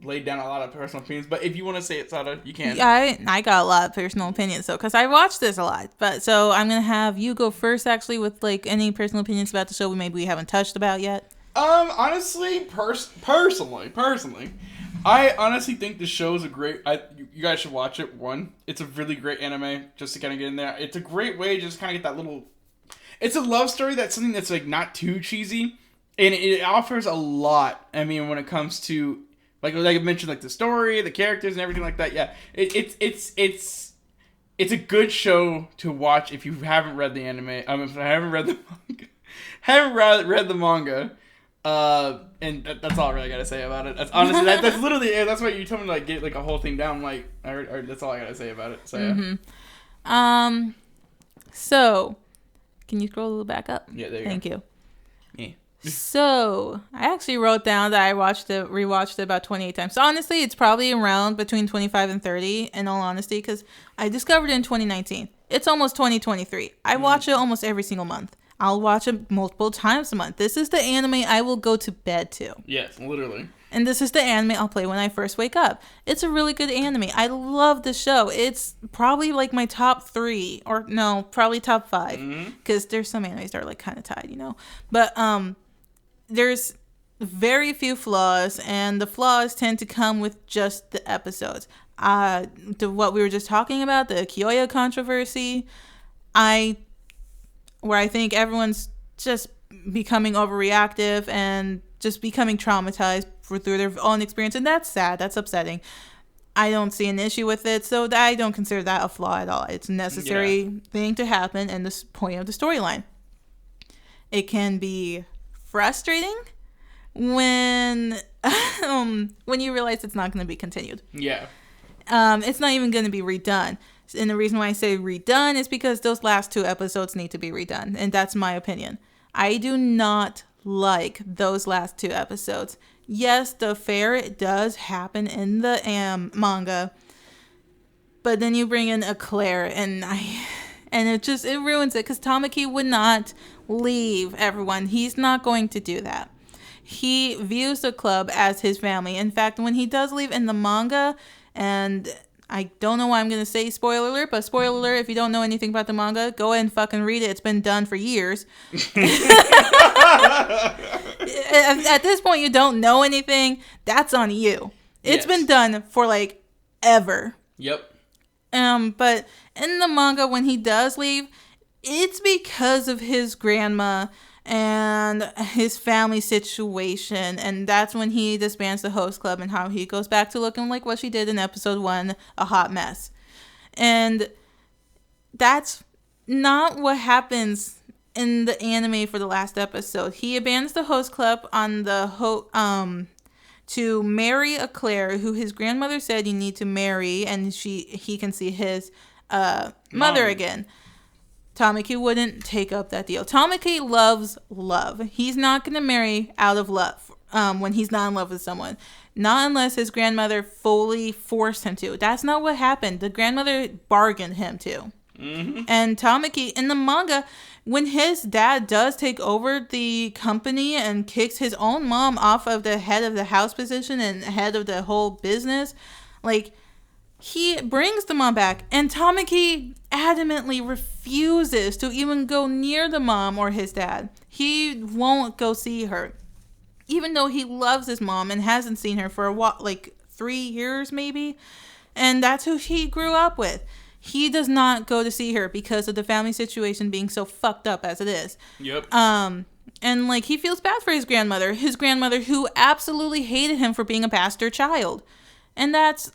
laid down a lot of personal opinions, but if you want to say it, Sada, you can. Yeah, I got a lot of personal opinions, though, because I watched this a lot. But so I'm gonna have you go first, actually, with like any personal opinions about the show we haven't touched about yet. Honestly, personally, I honestly think the show is a great. You guys should watch it. One, it's a really great anime. Just to kind of get in there, it's a great way to just kind of get that little. It's a love story that's something that's like not too cheesy, and it offers a lot. I mean, when it comes to like I mentioned, like the story, the characters, and everything like that. Yeah, it's a good show to watch if you haven't read the anime. If I haven't read the manga, and that's all I really gotta say about it. That's honestly that's literally that's why you told me to like get like a whole thing down. Like that's all I gotta say about it. So yeah. Mm-hmm. So. Can you scroll a little back up? Yeah, there you Thank go. you. Yeah. So, I actually wrote down that I rewatched it about 28 times. So, honestly, it's probably around between 25 and 30, in all honesty, because I discovered it in 2019. It's almost 2023. I watch it almost every single month. I'll watch it multiple times a month. This is the anime I will go to bed to. Yes, literally. And this is the anime I'll play when I first wake up. It's a really good anime. I love the show. It's probably like my top 3, or no, probably top 5. Because there's some animes that are like kind of tied, you know. But there's very few flaws, and the flaws tend to come with just the episodes. What we were just talking about, the Kyoya controversy, where I think everyone's just becoming overreactive and just becoming traumatized through their own experience, and that's sad. That's upsetting. I don't see an issue with it, so I don't consider that a flaw at all. It's a necessary thing to happen in this point of the storyline. It can be frustrating when you realize it's not going to be continued. Yeah. It's not even going to be redone. And the reason why I say redone is because those last 2 episodes need to be redone, and that's my opinion. I do not like those last 2 episodes. Yes, the affair does happen in the manga, but then you bring in Eclair, and it ruins it, because Tamaki would not leave everyone. He's not going to do that. He views the club as his family. In fact, when he does leave in the manga, and I don't know why I'm going to say spoiler alert, but spoiler alert, if you don't know anything about the manga, go ahead and fucking read it. It's been done for years. At this point, you don't know anything. That's on you. It's been done for like ever. Yep. But in the manga, when he does leave, it's because of his grandma and his family situation, and that's when he disbands the host club and how he goes back to looking like what she did in episode 1, a hot mess. And that's not what happens in the anime for the last episode. He abandons the host club on the to marry Eclair, who his grandmother said you need to marry, and he can see his mother again. Tamaki wouldn't take up that deal. Tamaki loves love. He's not going to marry out of love when he's not in love with someone. Not unless his grandmother fully forced him to. That's not what happened. The grandmother bargained him to. Mm-hmm. And Tamaki, in the manga, when his dad does take over the company and kicks his own mom off of the head of the house position and head of the whole business, like, he brings the mom back, and Tamaki adamantly refuses to even go near the mom or his dad. He won't go see her, even though he loves his mom and hasn't seen her for a while, like 3 years maybe, and that's who he grew up with. He does not go to see her because of the family situation being so fucked up as it is. Yep. And like, he feels bad for his grandmother who absolutely hated him for being a bastard child. And that's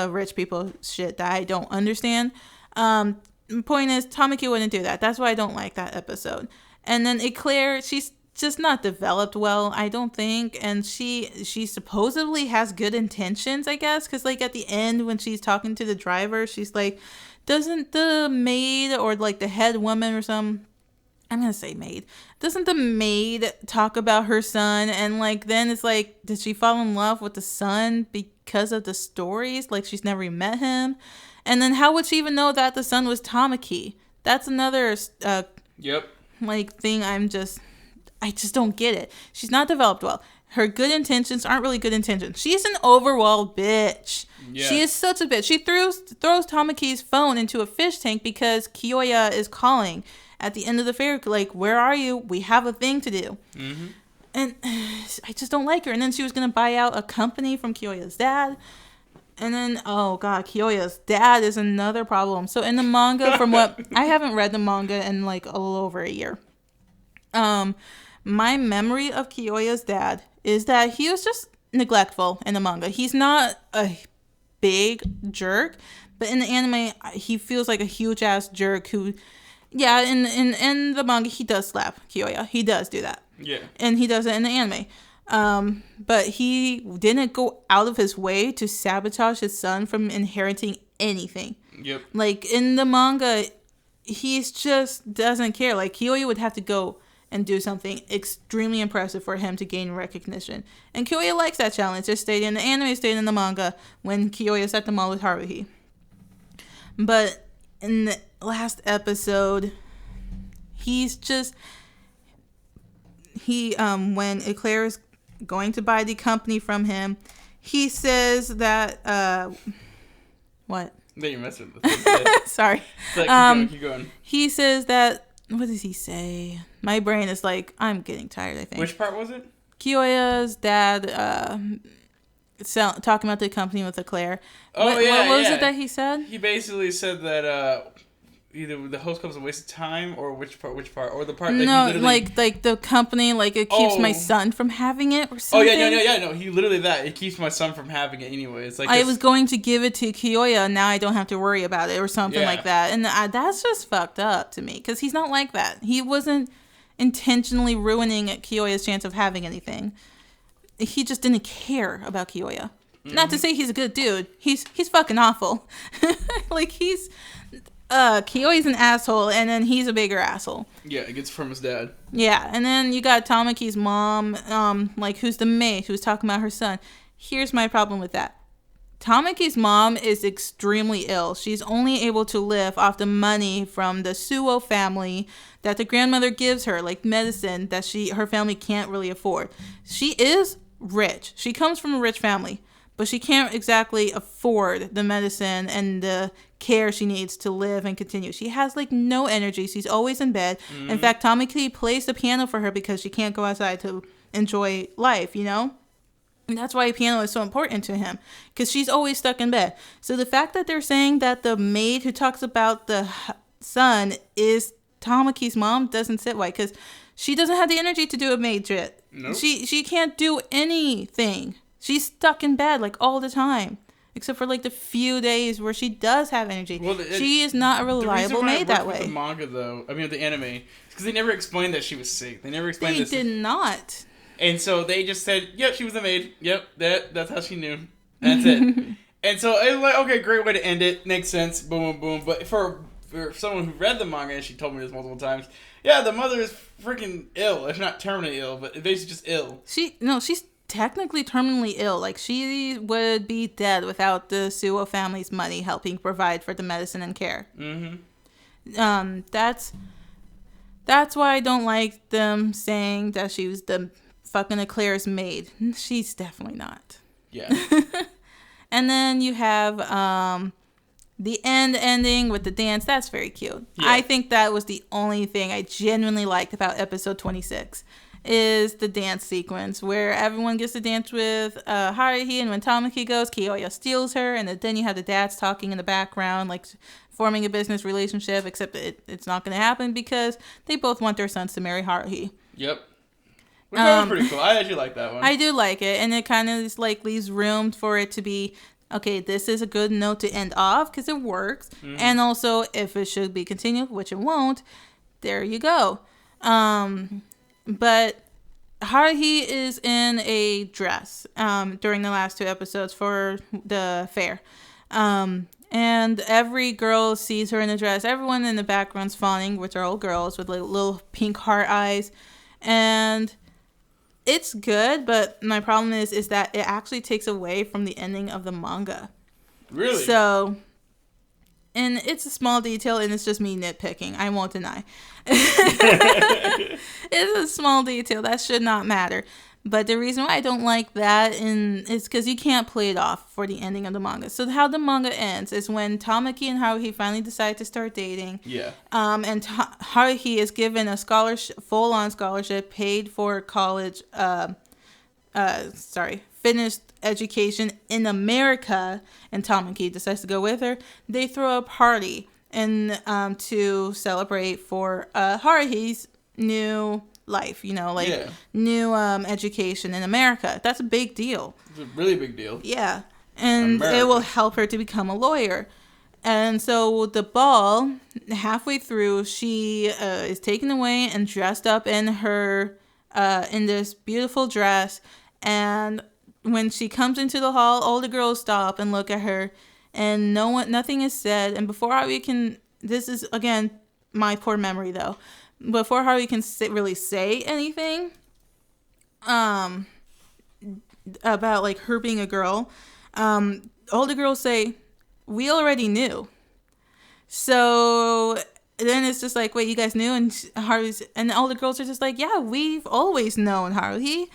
rich people shit that I don't understand. point is, Tamaki wouldn't do that. That's why I don't like that episode. And then Eclair, she's just not developed well, I don't think. And she supposedly has good intentions, I guess. Because, like, at the end, when she's talking to the driver, she's like, doesn't the maid or, like, the head woman or some... I'm going to say maid. Doesn't the maid talk about her son? And, like, then it's like, did she fall in love with the son because of the stories? Like, she's never met him. And then how would she even know that the son was Tamaki? That's another, like, thing I just don't get it. She's not developed well. Her good intentions aren't really good intentions. She's an overall bitch. Yeah. She is such a bitch. She throws Tamaki's phone into a fish tank because Kiyoya is calling at the end of the fair, like, where are you? We have a thing to do. Mm-hmm. And I just don't like her. And then she was going to buy out a company from Kiyoya's dad. And then, oh God, Kiyoya's dad is another problem. So in the manga, from what, I haven't read the manga in like a little over a year. My memory of Kiyoya's dad is that he was just neglectful in the manga. He's not a big jerk, but in the anime, he feels like a huge ass jerk who... Yeah, in the manga, he does slap Kiyoya. He does do that. Yeah. And he does it in the anime. But he didn't go out of his way to sabotage his son from inheriting anything. Yep. Like, in the manga, he's just doesn't care. Like, Kiyoya would have to go and do something extremely impressive for him to gain recognition. And Kiyoya likes that challenge. Just stayed in the anime, stayed in the manga when Kiyoya's at the mall with Haruhi. But in the last episode, when Eclair is going to buy the company from him, he says that what? Then you're messing with the Sorry. Like, keep going. He says that, what does he say? My brain is like, I'm getting tired, I think. Which part was it? Kiyoya's dad talking about the company with Eclair. What was it that he said? He basically said that either the host club's a waste of time, or which part, or the part that he literally... like the company, like, it keeps my son from having it or something. No, he literally it keeps my son from having it anyway. It's like I was going to give it to Kiyoya, now I don't have to worry about it or something like that. And that's just fucked up to me, because he's not like that. He wasn't intentionally ruining Kiyoya's chance of having anything. He just didn't care about Kiyoya. Mm-hmm. Not to say he's a good dude. He's fucking awful. Like, he's... Kiyoya's an asshole, and then he's a bigger asshole. Yeah, it gets from his dad. Yeah, and then you got Tamaki's mom, who's the maid, who's talking about her son. Here's my problem with that. Tamaki's mom is extremely ill. She's only able to live off the money from the Suo family that the grandmother gives her, like medicine that her family can't really afford. She is rich. She comes from a rich family, but she can't exactly afford the medicine and the care she needs to live and continue. She has like no energy. She's always in bed. Mm-hmm. In fact, Tamaki plays the piano for her because she can't go outside to enjoy life, you know? And that's why piano is so important to him, because she's always stuck in bed. So the fact that they're saying that the maid who talks about the son is Tamaki's mom doesn't sit right, because she doesn't have the energy to do a maid shit. Nope. She can't do anything. She's stuck in bed like all the time, except for like the few days where she does have energy. Well, she is not a reliable maid that way. The manga, though, the anime, because they never explained that she was sick. They never explained this. They did not. And so they just said, "Yep, she was a maid. Yep, that's how she knew. That's it." And so it was like, okay, great way to end it. Makes sense. Boom, boom, boom. But for someone who read the manga, and she told me this multiple times, yeah, the mother is freaking ill. If not terminally ill, but basically just ill. She's technically terminally ill. Like, she would be dead without the Suo family's money helping provide for the medicine and care. Mm-hmm. That's why I don't like them saying that she was the fucking Eclair's maid. She's definitely not. Yeah. And then you have the ending with the dance. That's very cute. Yeah. I think that was the only thing I genuinely liked about episode 26. Is the dance sequence where everyone gets to dance with Haruhi, and when Tamaki goes, Kiyoya steals her, and then you have the dads talking in the background, like forming a business relationship, except it's not going to happen because they both want their sons to marry Haruhi. Yep. Which was pretty cool. I actually like that one. I do like it, and it kind of like leaves room for it to be okay, this is a good note to end off because it works. And also, if it should be continued, which it won't, there you go. But Haruhi is in a dress during the last 2 episodes for the fair. And every girl sees her in a dress. Everyone in the background's fawning, which are all girls with like little pink heart eyes. And it's good, but my problem is that it actually takes away from the ending of the manga. Really? So, and it's a small detail, and it's just me nitpicking. I won't deny. It's a small detail. That should not matter. But the reason why I don't like that is because you can't play it off for the ending of the manga. So how the manga ends is when Tamaki and Haruhi finally decide to start dating. Yeah. And Haruhi is given a scholarship, full-on scholarship, paid for college, finished education in America, and Tamaki decides to go with her. They throw a party to celebrate for Haruhi's new life, new education in America. That's a big deal. It's a really big deal. Yeah. And America. It will help her to become a lawyer. And so the ball, halfway through, she is taken away and dressed up in her in this beautiful dress. And when she comes into the hall, all the girls stop and look at her, and nothing is said. And before Haruhi can, this is again my poor memory though. Before Haruhi can really say anything, about like her being a girl, all the girls say, "We already knew." So then it's just like, "Wait, you guys knew?" And all the girls are just like, "Yeah, we've always known, Haruhi."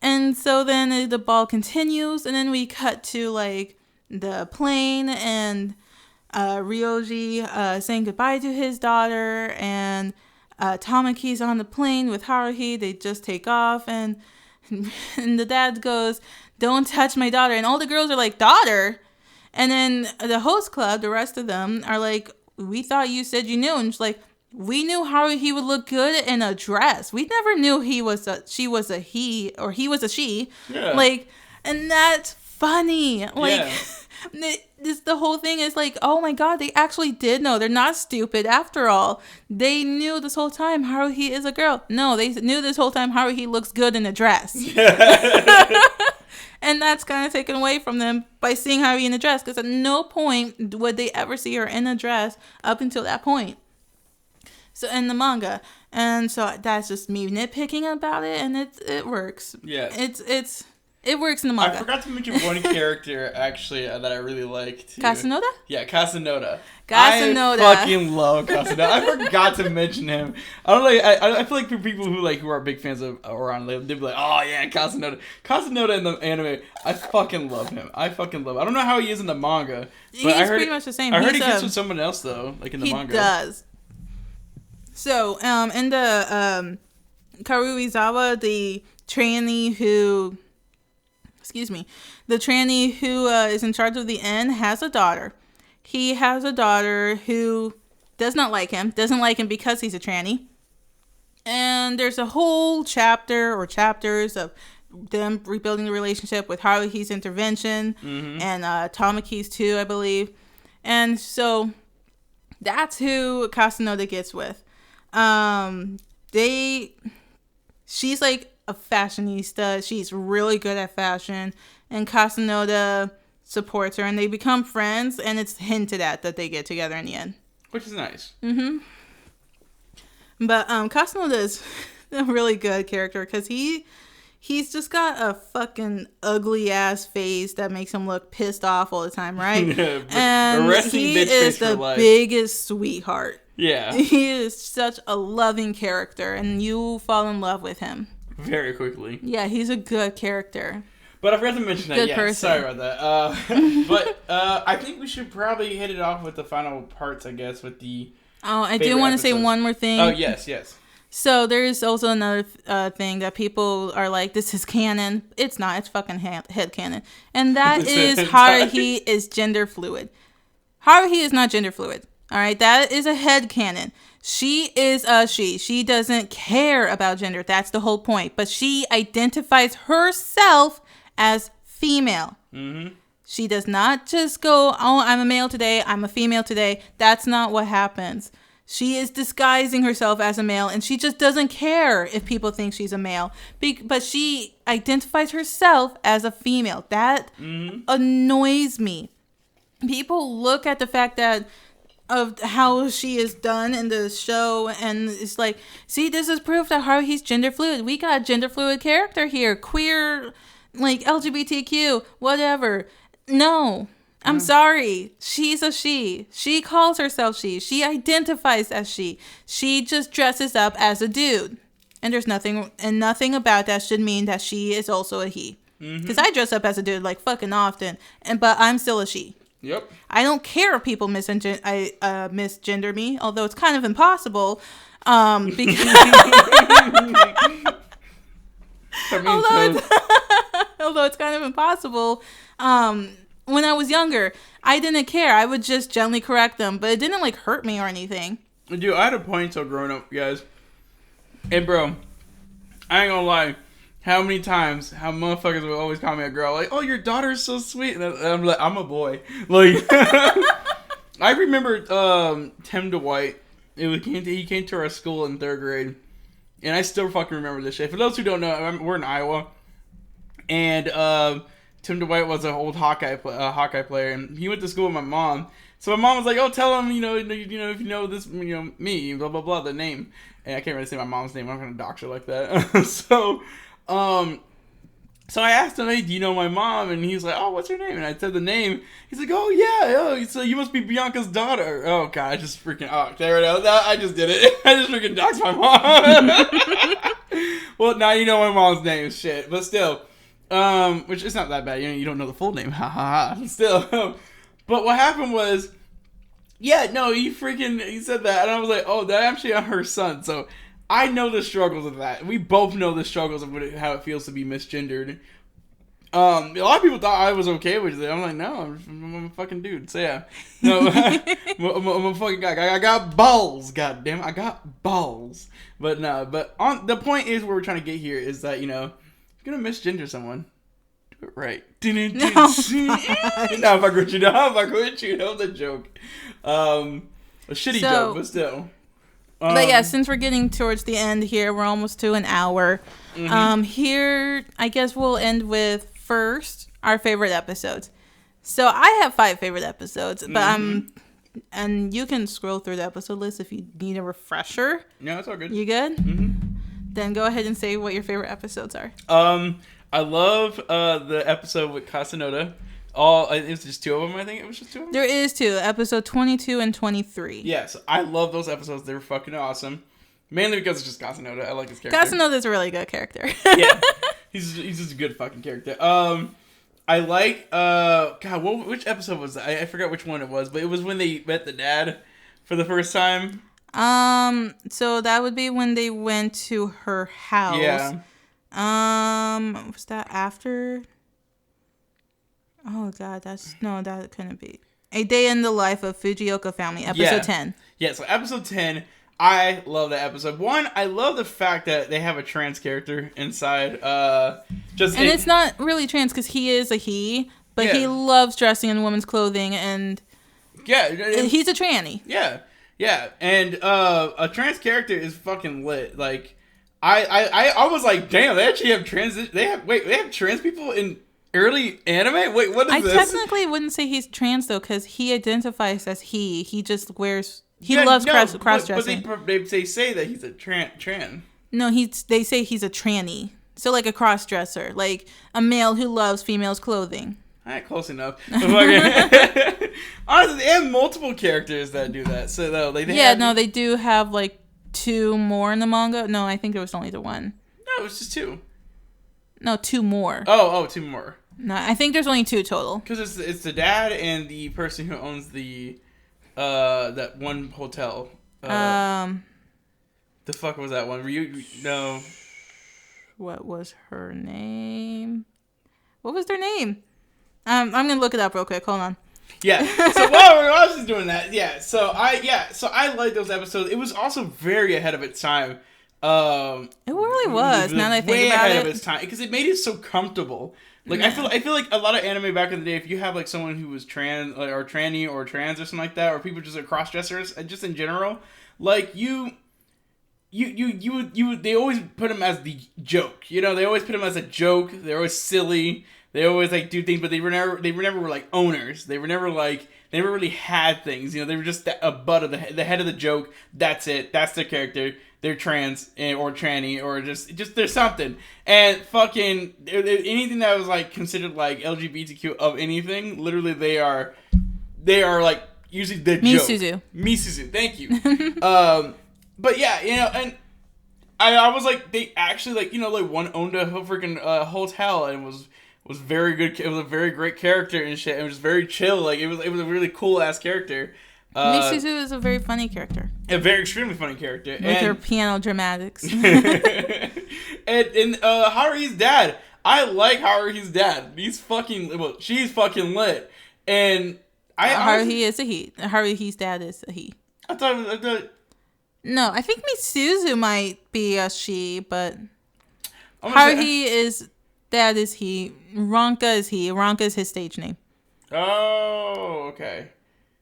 And so then the ball continues, and then we cut to like the plane and Ryoji saying goodbye to his daughter, and Tamaki's on the plane with Haruhi. They just take off, and the dad goes, "Don't touch my daughter." And all the girls are like, "Daughter?" And then the host club, the rest of them are like, "We thought you said you knew." And it's like, we knew Haruhi would look good in a dress. We never knew she was a he or he was a she. Yeah. Like, and that's funny. Like, yeah. The whole thing is like, oh my god, they actually did know. They're not stupid after all. They knew this whole time Haruhi is a girl. No, they knew this whole time Haruhi looks good in a dress. And that's kind of taken away from them by seeing Haruhi in a dress, because at no point would they ever see her in a dress up until that point. So in the manga, and so that's just me nitpicking about it, and it works. Yeah, it works in the manga. I forgot to mention one character actually that I really liked. Kasanoda? Yeah, Kasanoda. Kasanoda. I fucking love Kasanoda. I forgot to mention him. I don't know. I feel like for people who are big fans of Ouran, they'd be like, "Oh yeah, Kasanoda." Kasanoda in the anime, I fucking love him. I don't know how he is in the manga. But He's pretty much the same. I heard he gets with someone else though, like in the manga. He does. So, in the Karuizawa, the tranny who is in charge of the inn has a daughter. He has a daughter who doesn't like him because he's a tranny. And there's a whole chapter or chapters of them rebuilding the relationship with Haruhi's intervention, and Tamaki's too, I believe. And so that's who Kasanoda gets with. She's like a fashionista. She's really good at fashion, and Kasanoda supports her, and they become friends, and it's hinted at that they get together in the end, which is nice. But Kasanoda is a really good character because he's just got a fucking ugly ass face that makes him look pissed off all the time, right? And he is the biggest sweetheart. Yeah. He is such a loving character, and you fall in love with him very quickly. Yeah, he's a good character. But I forgot to mention that. Good person. Sorry about that. But I think we should probably hit it off with the final parts, I guess, with the I do want to say one more thing. Oh, yes. So there is also another thing that people are like, this is canon. It's not. It's fucking headcanon. And that is Haruhi is gender fluid. Haruhi is not gender fluid. All right, that is a headcanon. She is a she. She doesn't care about gender. That's the whole point. But she identifies herself as female. She does not just go, oh, I'm a male today, I'm a female today. That's not what happens. She is disguising herself as a male, and she just doesn't care if people think she's a male. But she identifies herself as a female. That annoys me. People look at the fact that of how she is done in the show, and it's like, see, this is proof that Haruhi's gender fluid. We got a gender fluid character here. Queer, like LGBTQ, whatever. No. I'm sorry. She's a she. She calls herself she. She identifies as she. She just dresses up as a dude. And there's nothing about that should mean that she is also a he. Because I dress up as a dude like fucking often, but I'm still a she. Yep. I don't care if people misgender me, although it's kind of impossible. Because although it's kind of impossible. When I was younger, I didn't care. I would just gently correct them, but it didn't like hurt me or anything. Dude, I had a ponytail growing up, guys. And bro, I ain't gonna lie. How many times, how motherfuckers would always call me a girl, like, oh, your daughter's so sweet. And I'm like, I'm a boy. Like, I remember Tim DeWhite. He came to our school in 3rd grade. And I still fucking remember this shit. For those who don't know, we're in Iowa. And Tim DeWhite was an old Hawkeye player, and he went to school with my mom. So my mom was like, "Oh, tell him, if you know this, me, blah blah blah, the name." And I can't really say my mom's name. I'm not gonna dox her like that. So I asked him, "Hey, do you know my mom?" And he's like, "Oh, what's her name?" And I said the name. He's like, "Oh yeah, so you must be Bianca's daughter." Oh god, I just freaking there it is. I just did it. I just freaking doxed my mom. Well, now you know my mom's name. Shit, but still. Which is not that bad. You don't know the full name. Ha ha ha. Still. But what happened was, he said that. And I was like, oh, that's actually her son. So I know the struggles of that. We both know the struggles of how it feels to be misgendered. A lot of people thought I was okay with it. I'm like, no, I'm a fucking dude. So yeah. No, I'm a fucking guy. I got balls. God damn it. I got balls. But no, the point is where we're trying to get here is that, you're gonna misgender someone, do it right. No, fuck with you. That was a joke. A shitty joke, but still. But yeah, since we're getting towards the end here, we're almost to an hour. Here, I guess we'll end with first our favorite episodes. So I have 5 favorite episodes, but and you can scroll through the episode list if you need a refresher. No, it's all good. You good? Then go ahead and say what your favorite episodes are. I love the episode with Casanova. It was just 2 of them, I think. It was just 2 of them? There is 2. Episode 22 and 23. Yes, I love those episodes. They're fucking awesome. Mainly because it's just Casanova. I like his character. Casanova's a really good character. Yeah. He's just a good fucking character. I like... which episode was that? I forgot which one it was, but it was when they met the dad for the first time. So that would be when they went to her house. Yeah. Was that after? Oh god, that couldn't be. A Day in the Life of Fujioka Family, episode 10. Yeah, so episode 10, I love that episode. 1, I love the fact that they have a trans character inside. It's not really trans because he is a he, but he loves dressing in women's clothing, and he's a tranny. Yeah. Yeah, and a trans character is fucking lit. Like, I was like, damn, they actually have they have trans people in early anime? Wait, what is this? I technically wouldn't say he's trans, though, because he identifies as he. He just wears... He loves cross-dressing. But they say that he's a tran. No, they say he's a tranny. So, like a cross-dresser. Like a male who loves females' clothing. All right, close enough. Honestly, they have multiple characters that do that. So though, they do have like 2 more in the manga. No, I think it was only the 1. No, it was just 2. No, 2 more. Oh, 2 more. No, I think there's only 2 total. Because it's the dad and the person who owns the that one hotel. The fuck was that one? No. What was her name? What was their name? I'm gonna look it up real quick. Hold on. Yeah. So while I was just doing that, So I like those episodes. It was also very ahead of its time. It really really was. Now that I think about ahead it, of its time because it made it so comfortable. Like yeah. I feel like a lot of anime back in the day, if you have like someone who was trans or tranny or trans or something like that, or people just like cross dressers, just in general, like you would they always put them as the joke. You know, they always put them as a joke. They're always silly. They always like do things, but they were never like owners. They never really had things. You know, they were just a butt of the head of the joke. That's it. That's their character. They're trans or tranny or just there's something. And fucking anything that was like considered like LGBTQ of anything, literally they are like usually the Misuzu. joke. Misuzu. Thank you. But yeah, you know, and I was like, they actually like, you know, like one owned a freaking hotel and was very good. It was a very great character and shit. It was very chill. Like it was a really cool ass character. Misuzu is a very funny character. A very extremely funny character. With her piano dramatics. and Haruhi's dad. I like Haruhi's dad. She's fucking lit. And Haruhi is a he. Haruhi's dad is a he. I thought no, I think Misuzu might be a she, but Haruhi dad is he. Ranka is he. Ranka is his stage name. Oh, okay.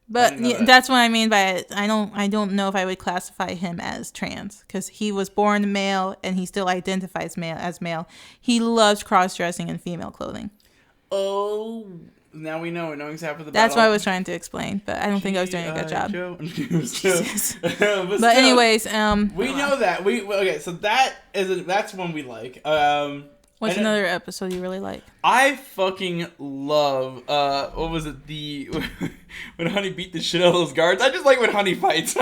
But that's what I mean by it. I don't know if I would classify him as trans because he was born male and he still identifies as male. He loves cross-dressing and female clothing. Oh, now we know. We know exactly the That's what I was trying to explain, but I don't think I was doing a good job. But anyways, we know that okay. So that's one we like. What's another episode you really like? I fucking love what was it, when Honey beat the shit out of those guards. I just like when Honey fights.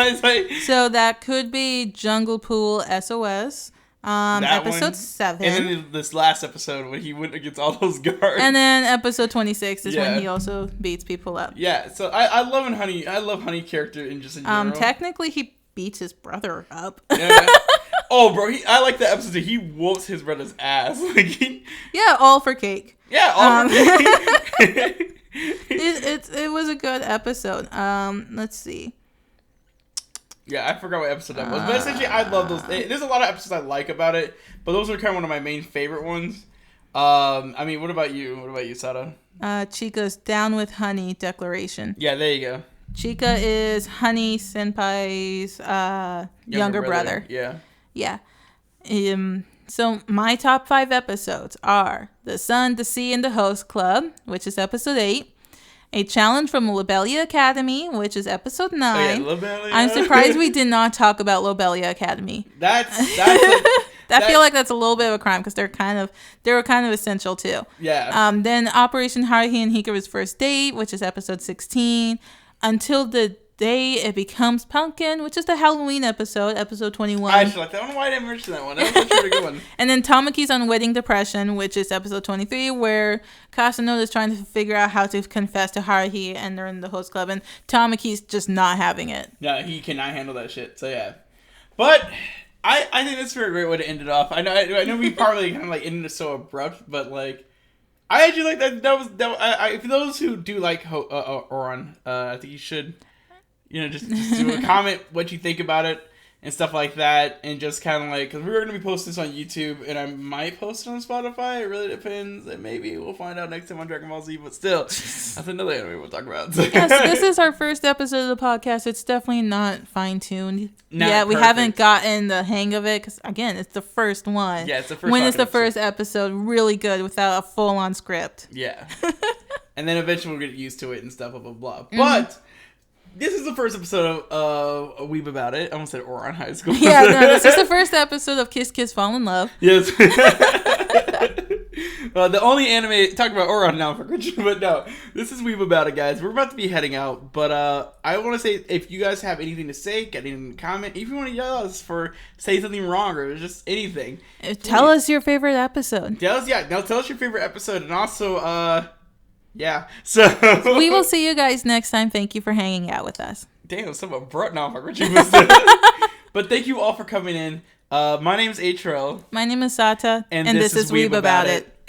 So that could be Jungle Pool SOS, episode 7, and then this last episode when he went against all those guards, and then episode 26 is when he also beats people up. Yeah, so I love Honey character in general. Technically he beats his brother up. Yeah. Oh, bro, I like that episode. He whoops his brother's ass. Yeah, all for cake. Yeah, all for cake. It was a good episode. Let's see. Yeah, I forgot what episode that was, but essentially, I love those. There's a lot of episodes I like about it, but those are kind of one of my main favorite ones. I mean, what about you? What about you, Sada? Chika's Down with Honey declaration. Yeah, there you go. Chika is Honey Senpai's younger brother. Yeah. Yeah. So my top 5 episodes are The Sun, the Sea, and the Host Club, which is episode 8. A Challenge from Lobelia Academy, which is episode 9. Oh, yeah, Lobelia. I'm surprised we did not talk about Lobelia Academy. I feel like that's a little bit of a crime because they were kind of essential too. Yeah. Then Operation Haruhi and Hikaru's First Date, which is episode 16. Until the Day It Becomes Pumpkin, which is the Halloween episode 21. I actually like that one. Why didn't I mention that one? That was actually a good one. And then Tamaki's on Wedding Depression, which is episode 23, where Kasanoda is trying to figure out how to confess to Haruhi, and they're in the host club, and Tamaki's just not having it. Yeah, he cannot handle that shit. So yeah, but I think that's a great way to end it off. I know we probably kind of like ended it so abrupt, but like I actually like that. For those who do like Ouran, I think you should. You know, just do a comment what you think about it and stuff like that, and just kind of like, because we're going to be posting this on YouTube, and I might post it on Spotify. It really depends, and maybe we'll find out next time on Dragon Ball Z. But still, that's another anime we'll talk about. Yes, this is our first episode of the podcast. It's definitely not fine-tuned. Yeah, we haven't gotten the hang of it because again, it's the first one. Yeah, it's the first. When it's the first episode, really good without a full-on script. Yeah, and then eventually we'll get used to it and stuff, blah blah blah. But. This is the first episode of Weeb About It. I almost said Ouran High School. Yeah, no, this is the first episode of Kiss Kiss Fall in Love. Yes. The only anime... Talk about Ouran now, for Christian, but no. This is Weeb About It, guys. We're about to be heading out, but I want to say, if you guys have anything to say, get anything to comment, if you want to yell at us for say something wrong or just anything. Tell us your favorite episode. Tell us your favorite episode, and also... Yeah, so we will see you guys next time. Thank you for hanging out with us. Damn, some abrupt now, but thank you all for coming in. My name is Atrell. My name is Sata, and this is Weeb About It.